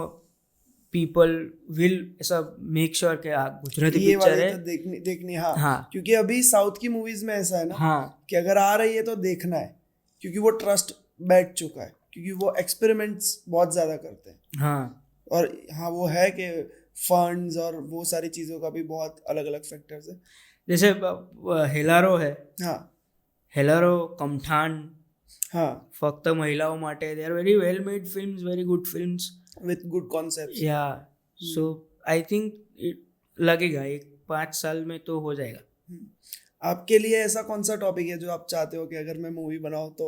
people will ऐसा मेक श्योर कि गुजराती पिक्चर है तो देखनी. हाँ. हाँ. क्योंकि अभी साउथ की मूवीज में ऐसा है ना. हाँ. कि अगर आ रही है तो देखना है, क्योंकि वो ट्रस्ट बैठ चुका है, क्योंकि वो एक्सपेरिमेंट्स बहुत ज्यादा करते हैं. हाँ. और हाँ वो है कि फंड्स और वो सारी चीजों का भी बहुत अलग अलग फैक्टर्स है. जैसे हेलारो है. हाँ. हेलारो, कमठान, हाँ. फक्त महिलाओं માટે they are very well made films, very good films with good concepts. Yeah. So I think लगेगा 1-5 साल में तो हो जाएगा. आपके लिए ऐसा कौन सा टॉपिक है जो आप चाहते हो कि अगर मैं मूवी बनाऊं तो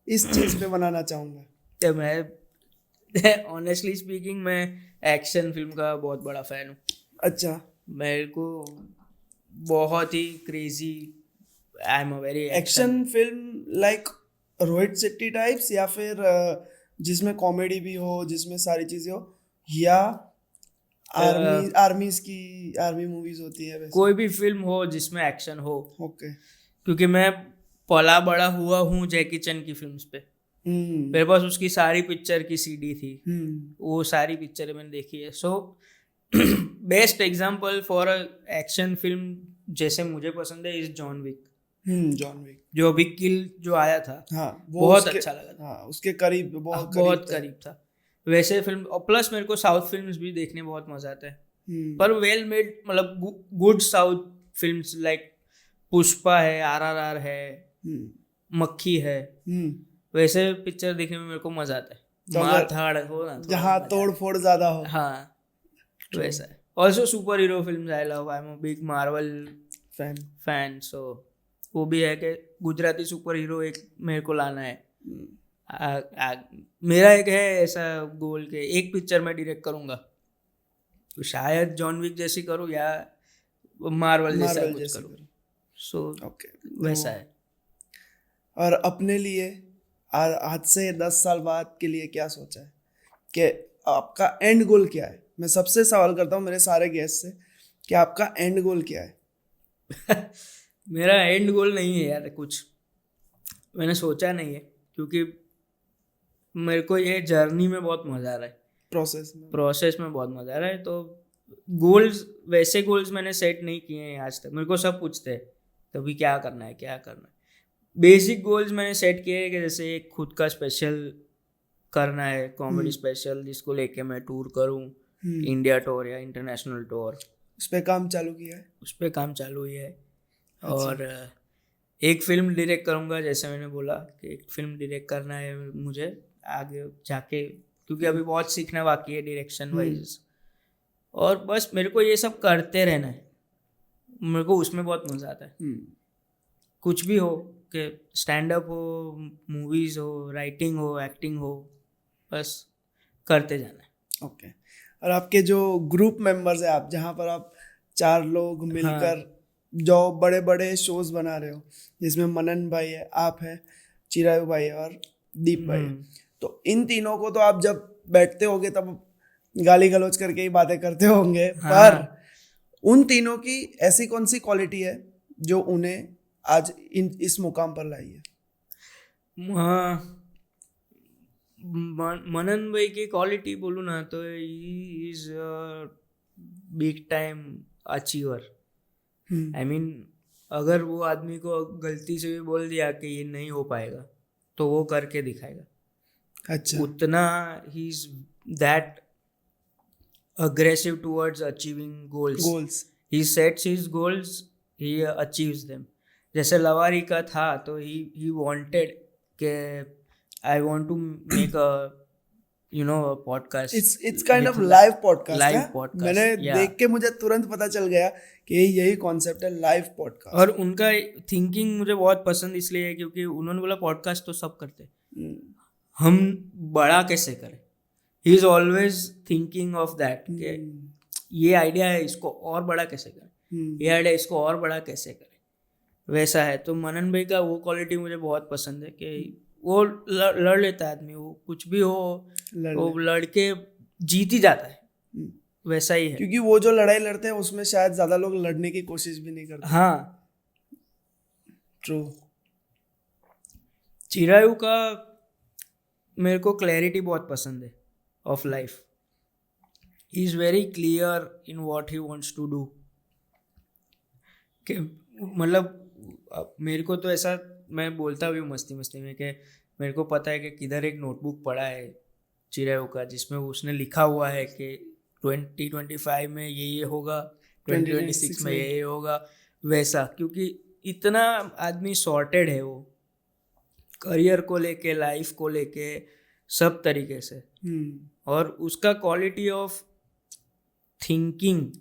इस चीज पे बनाना चाहूंगा? तो मैं ऑनेस्टली स्पीकिंग मैं एक्शन फिल्म का बहुत बड़ा फैन हूँ. अच्छा. मेरे को बहुत ही crazy, I am a very action film like Rohit Shetty types, या फिर जिसमें कॉमेडी भी हो, जिसमें सारी चीजें हो, या आर्मी मूवीज होती है वैसे? कोई भी फिल्म हो जिसमें एक्शन हो. ओके. क्योंकि मैं पला बड़ा हुआ हूँ जैकी चैन की फिल्म्स पे. मेरे पास उसकी सारी पिक्चर की सीडी थी. वो सारी पिक्चरें मैंने देखी है. So best example for a action film जैसे मुझे पसंद है is John Wick. John Wick जो अभी किल जो आया था, हाँ, बहुत अच्छा लगा था. हाँ, उसके करीब बहुत करीब था. वैसे फिल्म, और प्लस मेरे को साउथ फिल्म्स भी देखने बहुत मजा आता है. पर वेल मेड, मतलब good south films like Pushpa है, RRR है, मक्खी है, वैसे पिक्चर देखने में मेरे को मजा आता है. मार धाड़ हो ना, जहाँ तोड़ फोड़ ज्यादा हो. हाँ, वैसा है. Also super hero film I love, I am a big Marvel fan. So वो भी है कि गुजराती सुपर हीरो एक मेरे को लाना है. मेरा एक है ऐसा गोल के एक पिक्चर में डायरेक्ट करूँगा तो शायद जॉन विक जैसी करूँ या मार्वल जैसा कुछ करूँ. सो वैसा है. और अपने लिए आज से 10 साल बाद के लिए क्या सोचा है कि आपका एंड गोल क्या है? मैं सबसे सवाल करता हूँ मेरे सारे गेस्ट से कि आपका एंड गोल क्या है? मेरा एंड गोल नहीं है यार, कुछ मैंने सोचा नहीं है, क्योंकि मेरे को ये जर्नी में बहुत मज़ा आ रहा है. प्रोसेस में बहुत मज़ा आ रहा है. तो गोल्स, वैसे गोल्स मैंने सेट नहीं किए हैं आज तक. मेरे को सब पूछते हैं तभी क्या करना है. बेसिक गोल्स मैंने सेट किए हैं कि जैसे एक खुद का स्पेशल करना है, कॉमेडी स्पेशल, जिसको लेके मैं टूर करूँ, इंडिया टूर या इंटरनेशनल टूर. उस पर काम चालू किया है? उस पर काम चालू ही है. और एक फिल्म डायरेक्ट करूँगा, जैसे मैंने बोला कि एक फिल्म डायरेक्ट करना है मुझे आगे जाके, क्योंकि अभी बहुत सीखना बाकी है डायरेक्शन वाइज. और बस मेरे को ये सब करते रहना है. मेरे को उसमें बहुत मज़ा आता है. कुछ भी हो, कि स्टैंड अप हो, मूवीज़ हो, राइटिंग हो, एक्टिंग हो, बस करते जाना है. ओके. और आपके जो ग्रुप मेंबर्स है, आप जहाँ पर आप 4 लोग मिलकर जो बड़े बड़े शोज बना रहे हो, जिसमें मनन भाई है, आप है, चिरायु भाई है और दीप भाई है, तो इन तीनों को तो आप जब बैठते होगे तब गाली गलौज करके ही बातें करते होंगे. पर उन तीनों की ऐसी कौन सी क्वालिटी है जो उन्हें आज इस मुकाम पर लाई है? मनन भाई की क्वालिटी बोलूँ ना तो he is big time achiever. Hmm, I mean अगर वो आदमी को गलती से भी बोल दिया कि ये नहीं हो पाएगा तो वो करके दिखाएगा. अच्छा. उतना he is that aggressive towards achieving goals. Goals. He sets his goals, he achieves them. जैसे लवारी का था तो he wanted कि I want to make a a podcast. It's kind of with live podcast. live है? podcast, मैंने yeah. देख के मुझे तुरंत पता चल गया कि यही कॉन्सेप्ट है, लाइव पॉडकास्ट. और उनका थिंकिंग मुझे बहुत पसंद इसलिए है क्योंकि उन्होंने बोला पॉडकास्ट तो सब करते हैं, हम बड़ा कैसे करें. He is always thinking of that कि ये आइडिया है इसको और बड़ा कैसे करें, ये आइडिया इसको और बड़ा कैसे करें, वैसा है. तो मनन भाई का वो क्वालिटी मुझे बहुत पसंद है कि वो लड़ लेता है आदमी, वो कुछ भी हो वो लड़के जीत ही जाता है, वैसा ही है. क्योंकि वो जो लड़ाई लड़ते हैं उसमें शायद ज्यादा लोग लड़ने की कोशिश भी नहीं करते. हाँ, ट्रू. चिरायु का मेरे को क्लैरिटी बहुत पसंद है of life. He is very clear in what he wants to do. कि मतलब मेरे को तो ऐसा, मैं बोलता भी हूँ मस्ती मस्ती में कि मेरे को पता है कि किधर एक नोटबुक पड़ा है चिरायु का जिसमें उसने लिखा हुआ है कि 2025 में ये होगा, 2026 में ये होगा, वैसा. क्योंकि इतना आदमी सॉर्टेड है वो, करियर को लेके, लाइफ को लेके, सब तरीके से. और उसका क्वालिटी ऑफ थिंकिंग,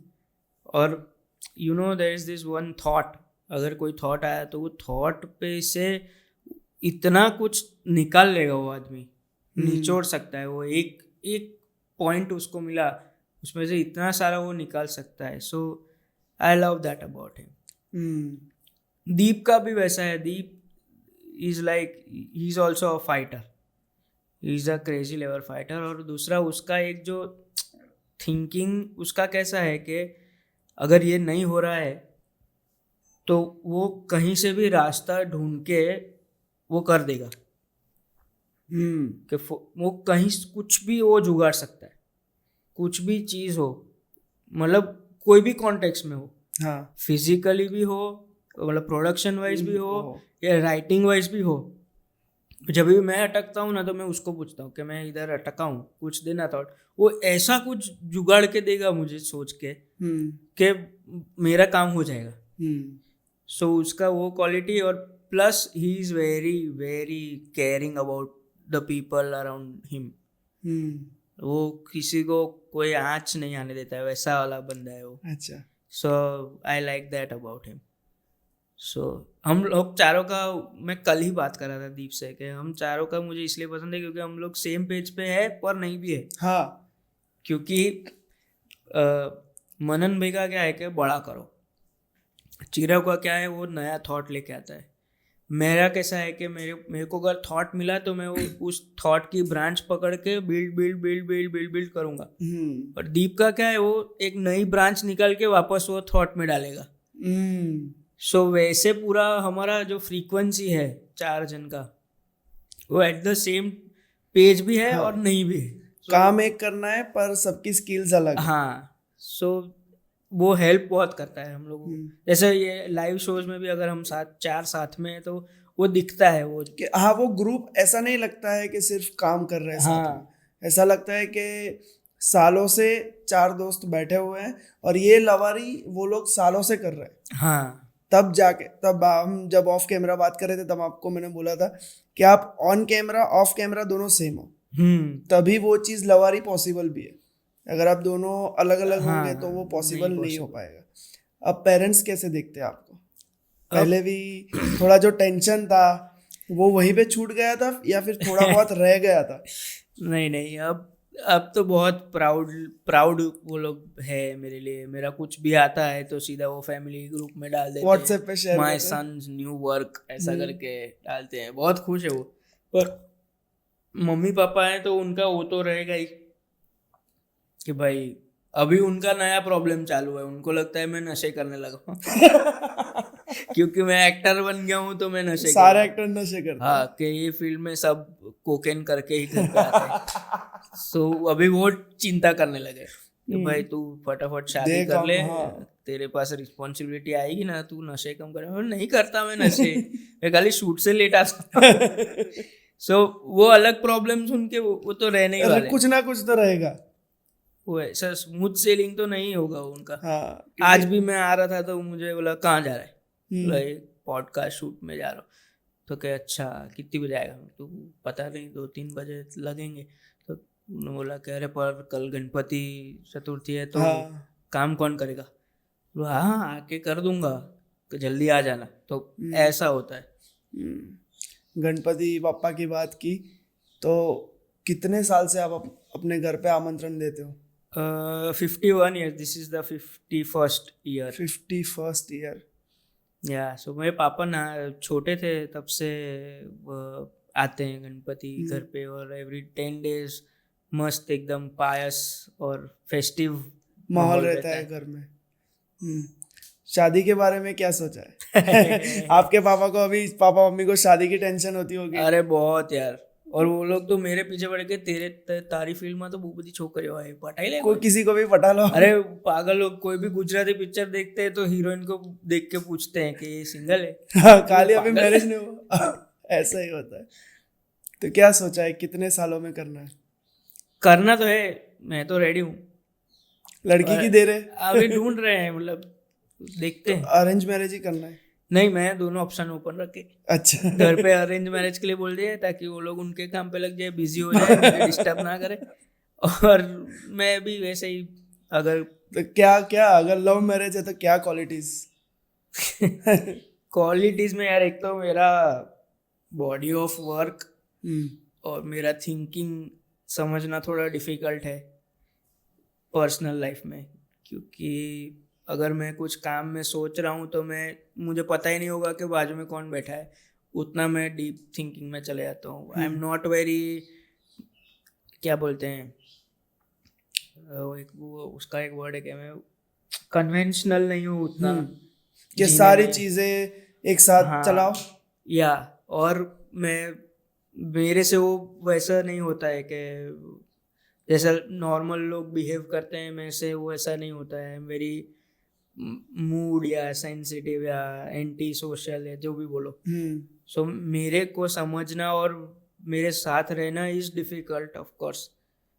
और there is this one thought, अगर कोई थॉट आया तो वो थॉट पे से इतना कुछ निकाल लेगा वो आदमी, निचोड़ सकता है. वो एक पॉइंट उसको मिला उसमें से इतना सारा वो निकाल सकता है. So I love that about him. Deep का भी वैसा है. Deep is like he is also a fighter, he is a crazy level fighter. और दूसरा उसका एक जो थिंकिंग उसका कैसा है कि अगर ये नहीं हो रहा है तो वो कहीं से भी रास्ता ढूंढ के वो कर देगा. कि वो कहीं कुछ भी वो जुगाड़ सकता है, कुछ भी चीज़ हो, मतलब कोई भी कॉन्टेक्स्ट में हो. हाँ. फिजिकली भी हो, मतलब प्रोडक्शन वाइज भी हो, या राइटिंग वाइज भी हो. जब भी मैं अटकता हूँ ना तो मैं उसको पूछता हूँ कि मैं इधर अटका हूँ, कुछ देना थॉट. वो ऐसा कुछ जुगाड़ के देगा मुझे सोच के कि मेरा काम हो जाएगा. सो उसका वो क्वालिटी, और plus he is very very caring about the people around him. वो किसी को कोई आँच नहीं आने देता है, वैसा वाला बंदा है वो. अच्छा. So I like that about him. So हम लोग चारों का, मैं कल ही बात कर रहा था दीप से कि हम चारों का मुझे इसलिए पसंद है क्योंकि हम लोग सेम पेज पे है पर नहीं भी है. हाँ. क्योंकि मनन भाई का क्या है कि बड़ा करो, चिराग का क्या है वो नया थॉट लेके आता है. मेरा कैसा है कि मेरे को अगर थॉट मिला तो मैं उस थॉट की ब्रांच पकड़ के बिल्ड करूँगा. और दीप का क्या है, वो एक नई ब्रांच निकाल के वापस वो थॉट में डालेगा. सो वैसे पूरा हमारा जो फ्रीक्वेंसी है 4 जन का, वो एट द सेम पेज भी है. हाँ. और नहीं भी है. काम एक करना है पर सबकी स्किल्स अलग. हाँ. सो वो हेल्प बहुत करता है हम लोगों को. जैसे ये लाइव शोज में भी अगर हम 4 साथ में हैं तो वो दिखता है वो कि हाँ, वो ग्रुप ऐसा नहीं लगता है कि सिर्फ काम कर रहे हैं. हाँ. ऐसा लगता है कि सालों से 4 दोस्त बैठे हुए हैं और ये लवारी वो लोग सालों से कर रहे हैं. हाँ. तब हम जब ऑफ कैमरा बात कर रहे थे तब आपको मैंने बोला था कि आप ऑन कैमरा ऑफ कैमरा दोनों सेम हो, तभी वो चीज़ लवारी पॉसिबल भी है. अगर आप दोनों अलग अलग होंगे तो वो पॉसिबल नहीं हो पाएगा. अब पेरेंट्स कैसे देखते हैं आपको? पहले भी थोड़ा जो टेंशन था वो वहीं पे छूट गया था या फिर थोड़ा बहुत रह गया था? नहीं, अब तो बहुत प्राउड वो लोग है मेरे लिए. मेरा कुछ भी आता है तो सीधा वो फैमिली ग्रुप में डाल देते हैं, व्हाट्सएप पे share, my son's new work ऐसा करके डालते हैं. बहुत खुश है वो. पर मम्मी पापा हैं तो उनका वो तो रहेगा ही कि भाई अभी उनका नया प्रॉब्लम चालू है. उनको लगता है मैं नशे करने लगा क्योंकि मैं एक्टर बन गया हूँ तो मैं नशे, सारे एक्टर नशे करते हैं. हाँ, कि ये फील्ड में सब कोकेन करके ही घर पे आते हैं. सो अभी वो चिंता करने लगे. कि भाई तू फटाफट शादी देख कर हम, ले, हाँ। तेरे पास रिस्पॉन्सिबिलिटी आएगी ना, तू नशे कम करे। मैं नहीं करता, मैं नशे, मैं खाली शूट से लेट आता। सो वो अलग प्रॉब्लम सुन के वो तो रहने ही वाले, कुछ ना कुछ तो रहेगा। वो ऐसा स्मूथ सेलिंग तो नहीं होगा उनका। हाँ, आज भी मैं आ रहा था तो मुझे बोला कहाँ जा रहा है, बोला हम्म, एक पॉडकास्ट शूट में जा रहा हूँ। तो क्या, अच्छा कितनी बजे आएगा? तो पता नहीं, 2-3 बजे लगेंगे। तो उन्होंने बोला कि अरे पर कल गणपति चतुर्थी है तो हाँ, काम कौन करेगा? बोला हाँ आके कर दूंगा, तो जल्दी आ जाना। तो ऐसा होता है। गणपति बापा की बात की तो कितने साल से आप अपने घर पे आमंत्रण देते हो? 51 year, this is the 51st year. 51st year. या सो मेरे पापा ना छोटे थे तब से आते हैं गणपति घर पे, और एवरी 10 days मस्त एकदम पायस और फेस्टिव माहौल रहता है घर में। शादी के बारे में क्या सोचा है? आपके पापा को अभी, पापा मम्मी को शादी की टेंशन होती होगी। अरे बहुत यार, और वो लोग तो मेरे पीछे पड़ के तेरे तारी फिल्म में तो बहुत बड़ी छोकरी है, पटाई ले कोई किसी को भी पटा लो। अरे पागल लोग, कोई भी गुजराती पिक्चर देखते हैं तो हीरोइन को देख के पूछते हैं कि ये सिंगल है। काली अभी मैरिज नहीं हुआ। ऐसा ही होता है। तो क्या सोचा है, कितने सालों में करना है? करना तो है, मैं तो रेडी हूँ। लड़की की दे रहे? अभी ढूंढ रहे हैं, मतलब देखते हैं। अरेंज मैरिज ही करना है? नहीं, मैं दोनों ऑप्शन ओपन रखे। अच्छा। घर पे अरेंज मैरिज के लिए बोल दिया ताकि वो लोग उनके काम पे लग जाए, बिजी हो जाए, मुझे डिस्टर्ब ना करे। और मैं भी वैसे ही, अगर तो क्या क्या अगर लव मैरिज है तो क्या क्वालिटीज? क्वालिटीज में यार, एक तो मेरा बॉडी ऑफ वर्क और मेरा थिंकिंग समझना थोड़ा डिफिकल्ट है पर्सनल लाइफ में, क्योंकि अगर मैं कुछ काम में सोच रहा हूँ तो मुझे पता ही नहीं होगा कि बाजू में कौन बैठा है, उतना मैं डीप थिंकिंग में चले जाता हूँ। आई एम नॉट वेरी, क्या बोलते हैं, उसका एक वर्ड है कि मैं कन्वेंशनल नहीं हूँ उतना कि सारी चीजें एक साथ हाँ, चलाओ। या और मेरे से वो वैसा नहीं होता है कि जैसा नॉर्मल लोग बिहेव करते हैं, मेरे से वो ऐसा नहीं होता है। मेरी मूड या सेंसिटिव या एंटी सोशल या जो भी बोलो, सो मेरे को समझना और मेरे साथ रहना इज डिफिकल्ट ऑफ कोर्स।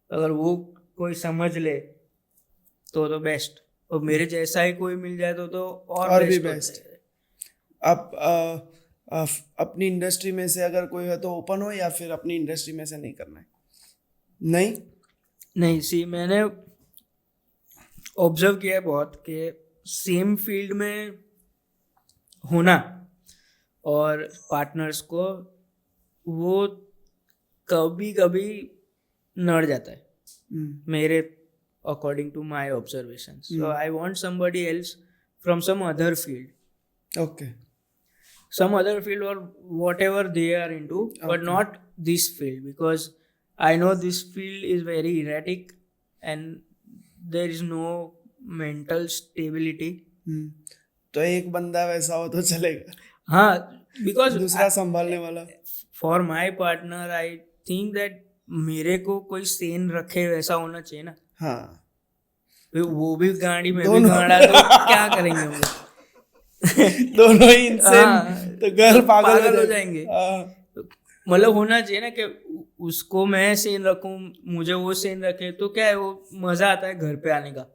अगर वो कोई समझ ले तो बेस्ट, और मेरे जैसा ही कोई मिल जाए तो और भी बेस्ट बेस्ट। आप अपनी इंडस्ट्री में से अगर कोई है तो ओपन हो, या फिर अपनी इंडस्ट्री में से नहीं करना है? नहीं, सी मैंने ऑब्जर्व किया है बहुत कि सेम फील्ड में होना और पार्टनर्स को वो कभी कभी नड़ जाता है, मेरे according to my observation. So I want somebody else from some other field, okay, some other field or whatever they are into, but not this field, because I know this field is very erratic and there is no mental stability. तो एक बंदा वैसा हो तो चलेगा? हाँ, because दूसरा संभालने वाला? for my partner I think that मेरे को कोई सेन रखे वैसा होना चाहिए ना। हाँ, वो भी गाड़ी में भी गाड़ा तो क्या करेंगे हम लोग? दोनों ही इंसान तो घर पागल हो जाएंगे। मतलब होना चाहिए ना कि उसको मैं सेन रखूं, मुझे वो सेन रखे, तो क्या है, वो मजा आता है घर पे आने का।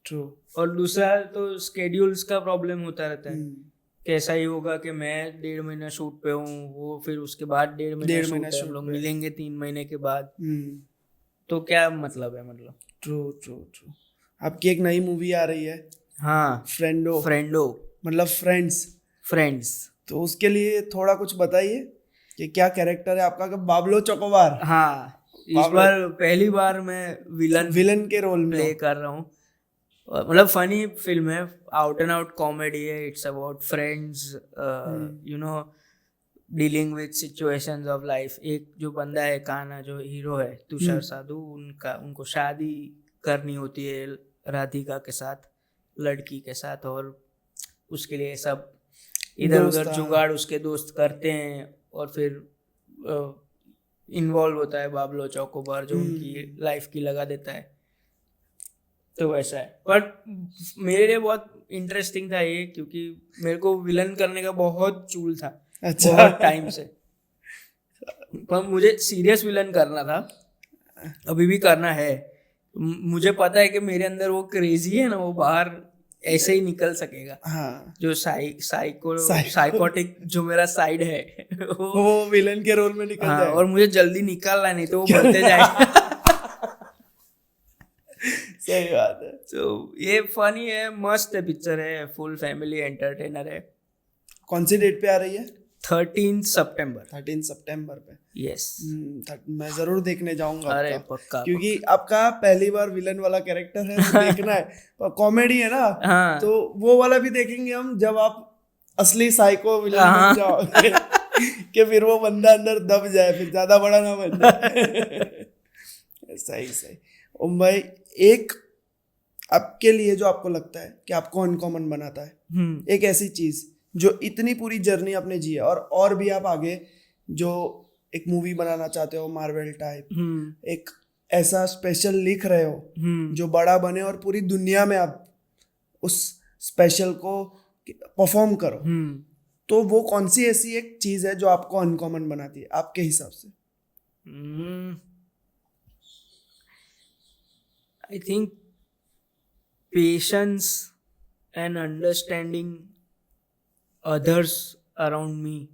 ट्रू। और दूसरा तो स्केड्यूल्स का प्रॉब्लम होता रहता है, कैसा ही होगा कि मैं 1.5 महीना शूट पे हूँ, वो फिर उसके बाद 1.5 महीना शूट, हम लोग मिलेंगे 3 महीने के बाद, तो क्या मतलब है? मतलब ट्रू ट्रू ट्रू। आपकी एक नई मूवी आ रही है, हाँ, फ्रेंडो मतलब फ्रेंड्स। तो उसके लिए थोड़ा कुछ बताइए कि क्या कैरेक्टर है आपका? बाबलो चोकोबार। हाँ, इस बार पहली बार मैं विलन के रोल में प्ले कर रहा हूँ। मतलब फनी फिल्म है, आउट एंड आउट कॉमेडी है। It's about friends, you know, dealing with situations of life. एक जो बंदा है कान्हा, जो हीरो है तुषार साधु, उनको शादी करनी होती है राधिका के साथ, लड़की के साथ, और उसके लिए सब इधर उधर जुगाड़ उसके दोस्त करते हैं, और फिर इन्वॉल्व होता है बाबलो चौकोबार, जो उनकी लाइफ की लगा देता है। तो वैसा है, बट मेरे लिए बहुत इंटरेस्टिंग था ये, क्योंकि मेरे को विलन करने का बहुत चूल था अच्छा। बहुत टाइम से, पर मुझे सीरियस विलन करना था, अभी भी करना है। मुझे पता है कि मेरे अंदर वो क्रेजी है ना, वो बाहर ऐसे ही निकल सकेगा। हाँ, जो साइकोटिक जो मेरा साइड है वो विलन के रोल में निकल हाँ, जाए। और मुझे जल्दी निकालना है, नहीं तो वो बढ़ते जाएगा। सही बात है। तो ये फनी है, मस्त है, पिक्चर है, फुल फैमिली एंटरटेनर है। कौन सी डेट पे आ रही है? 13 सितंबर। 13 सितंबर पे। यस। मैं जरूर देखने जाऊंगा अरे आपका, पक्का, क्योंकि आपका पहली बार विलन वाला कैरेक्टर है, वो देखना है। पर कॉमेडी है ना, हाँ। तो वो वाला भी देखेंगे हम जब आप असली साइको विलन हाँ। बन जाओगे। कि फिर वो बंदा अंदर दब जाए, फिर ज्यादा बड़ा ना बन जाए। सही सही। ओम भाई, एक आपके लिए जो आपको लगता है कि आपको अनकॉमन बनाता है, एक ऐसी चीज जो इतनी पूरी जर्नी आपने जी है, और भी आप आगे जो एक मूवी बनाना चाहते हो मार्वल टाइप, एक ऐसा स्पेशल लिख रहे हो जो बड़ा बने और पूरी दुनिया में आप उस स्पेशल को परफॉर्म करो, तो वो कौन सी ऐसी एक चीज है जो आपको अनकॉमन बनाती है आपके हिसाब से? I think patience and understanding others around me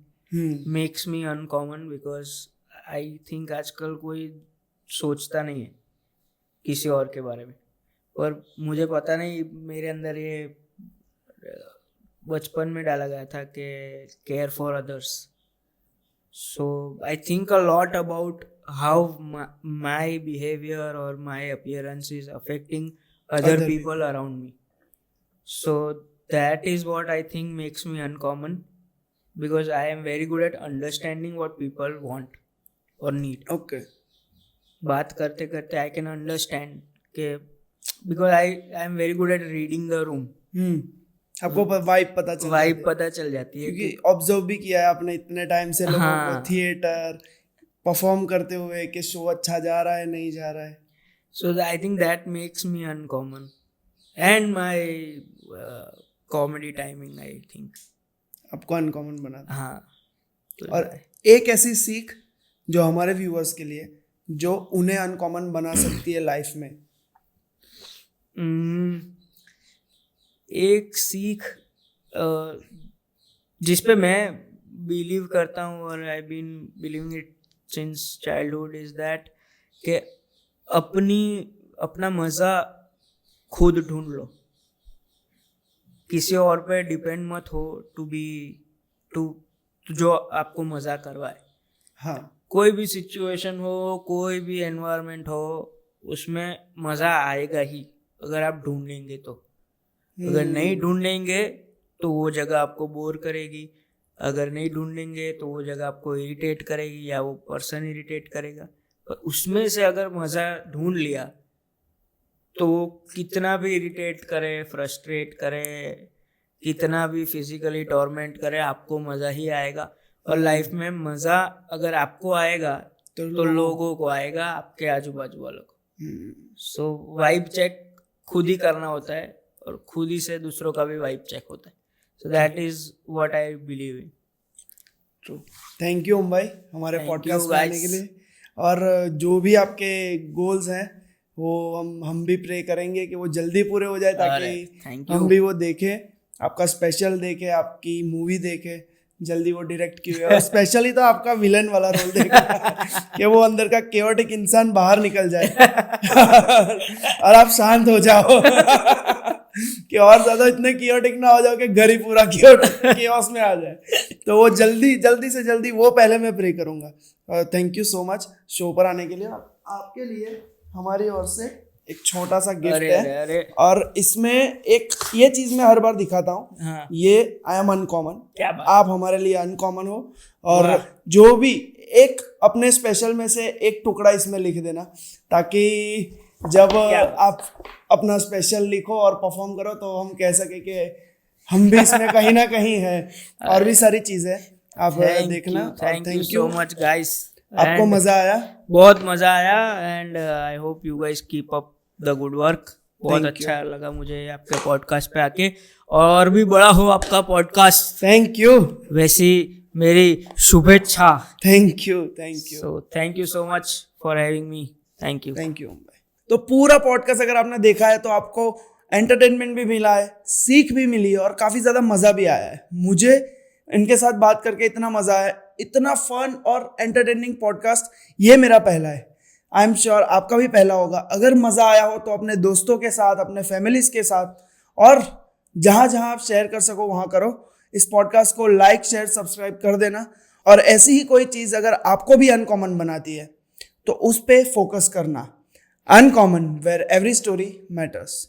makes me uncommon, because I think आजकल कोई सोचता नहीं है किसी और के बारे में, और मुझे पता नहीं मेरे अंदर ये बचपन में डाला गया था कि care for others. So I think a lot about how my behaviour और my appearance is affecting other people around me. So that is what I think makes me uncommon, because I am very good at understanding what people want or need. Okay. बात करते करते I can understand के, because I am very good at reading the room. आपको vibe पता चल जाती है, क्योंकि ऑब्जर्व भी किया है आपने इतने टाइम से लोगों को थिएटर परफॉर्म करते हुए कि शो अच्छा जा रहा है नहीं जा रहा है। So I think that makes me uncommon, and my comedy timing I think आपको अनकॉमन बनाता है। हाँ, तो और एक ऐसी सीख जो हमारे व्यूअर्स के लिए जो उन्हें अनकॉमन बना सकती है लाइफ में। एक सीख जिस पे मैं बिलीव करता हूँ, और I been believing it since childhood, is that कि अपना मज़ा खुद ढूंढ लो, किसी और पे डिपेंड मत हो टू जो आपको मज़ा करवाए। हाँ, कोई भी सिचुएशन हो, कोई भी एनवायरनमेंट हो, उसमें मज़ा आएगा ही अगर आप ढूंढेंगे तो। अगर नहीं ढूंढेंगे तो वो जगह आपको बोर करेगी, अगर नहीं ढूंढेंगे तो वो जगह आपको इरिटेट करेगी या वो पर्सन इरिटेट करेगा। पर उसमें से अगर मज़ा ढूंढ लिया तो वो कितना भी इरिटेट करे, फ्रस्ट्रेट करे, कितना भी फिजिकली टॉर्मेंट करे, आपको मज़ा ही आएगा। और लाइफ में मज़ा अगर आपको आएगा तो लोगों को आएगा, आपके आजू बाजू वालों को। सो वाइब चेक खुद ही करना होता है, और खुद ही से दूसरों का भी वाइब चेक होता है। So that is what I believe in. True. Thank you Om भाई हमारे पॉडकास्ट में आने के लिए, और जो भी आपके गोल्स हैं वो हम भी प्रे करेंगे कि वो जल्दी पूरे हो जाए, ताकि हम भी वो देखें, आपका स्पेशल देखें, आपकी मूवी देखें, जल्दी वो डायरेक्ट की हुई है। और स्पेशली तो आपका विलन वाला रोल देखें कि वो अंदर का केओटिक इंसान बाहर निकल जाए और आप शांत हो जाओ कि और ज्यादा इतने केओटिक ना हो जाओ कि घर ही पूरा केओस में आ जाए। तो वो जल्दी से जल्दी वो पहले मैं प्रे करूंगा। Thank you so much show पर आने के लिए। आपके लिए हमारी ओर से एक छोटा सा गिफ्ट है, और इसमें एक ये चीज मैं हर बार दिखाता हूँ। हाँ। ये आई एम अनकॉमन, आप हमारे लिए अनकॉमन हो, और जो भी एक अपने स्पेशल में से एक टुकड़ा इसमें लिख देना, ताकि जब आप अपना स्पेशल लिखो और परफॉर्म करो तो हम कह सके कि हम भी इसमें कहीं ना कहीं हैं। और भी सारी चीजें आप देखना। Thank you so much guys, आपको मजा आया? बहुत मजा आया, and I hope you guys keep up the good work. बहुत Thank you. अच्छा लगा मुझे आपके पॉडकास्ट पे आके, और भी बड़ा हो आपका पॉडकास्ट। थैंक यू, वैसी मेरी शुभेच्छा। Thank you, thank you, so thank you so much for having me. Thank you. Thank you. तो पूरा पॉडकास्ट अगर आपने देखा है तो आपको एंटरटेनमेंट भी मिला है, सीख भी मिली है और काफ़ी ज़्यादा मज़ा भी आया है। मुझे इनके साथ बात करके इतना मज़ा आया, इतना फन और एंटरटेनिंग पॉडकास्ट ये मेरा पहला है। आई एम श्योर आपका भी पहला होगा। अगर मज़ा आया हो तो अपने दोस्तों के साथ, अपने फैमिलीज़ के साथ, और जहाँ जहाँ आप शेयर कर सको वहाँ करो। इस पॉडकास्ट को लाइक, शेयर, सब्सक्राइब कर देना। और ऐसी ही कोई चीज़ अगर आपको भी अनकॉमन बनाती है तो उस पे फोकस करना। Uncommon, where every story matters.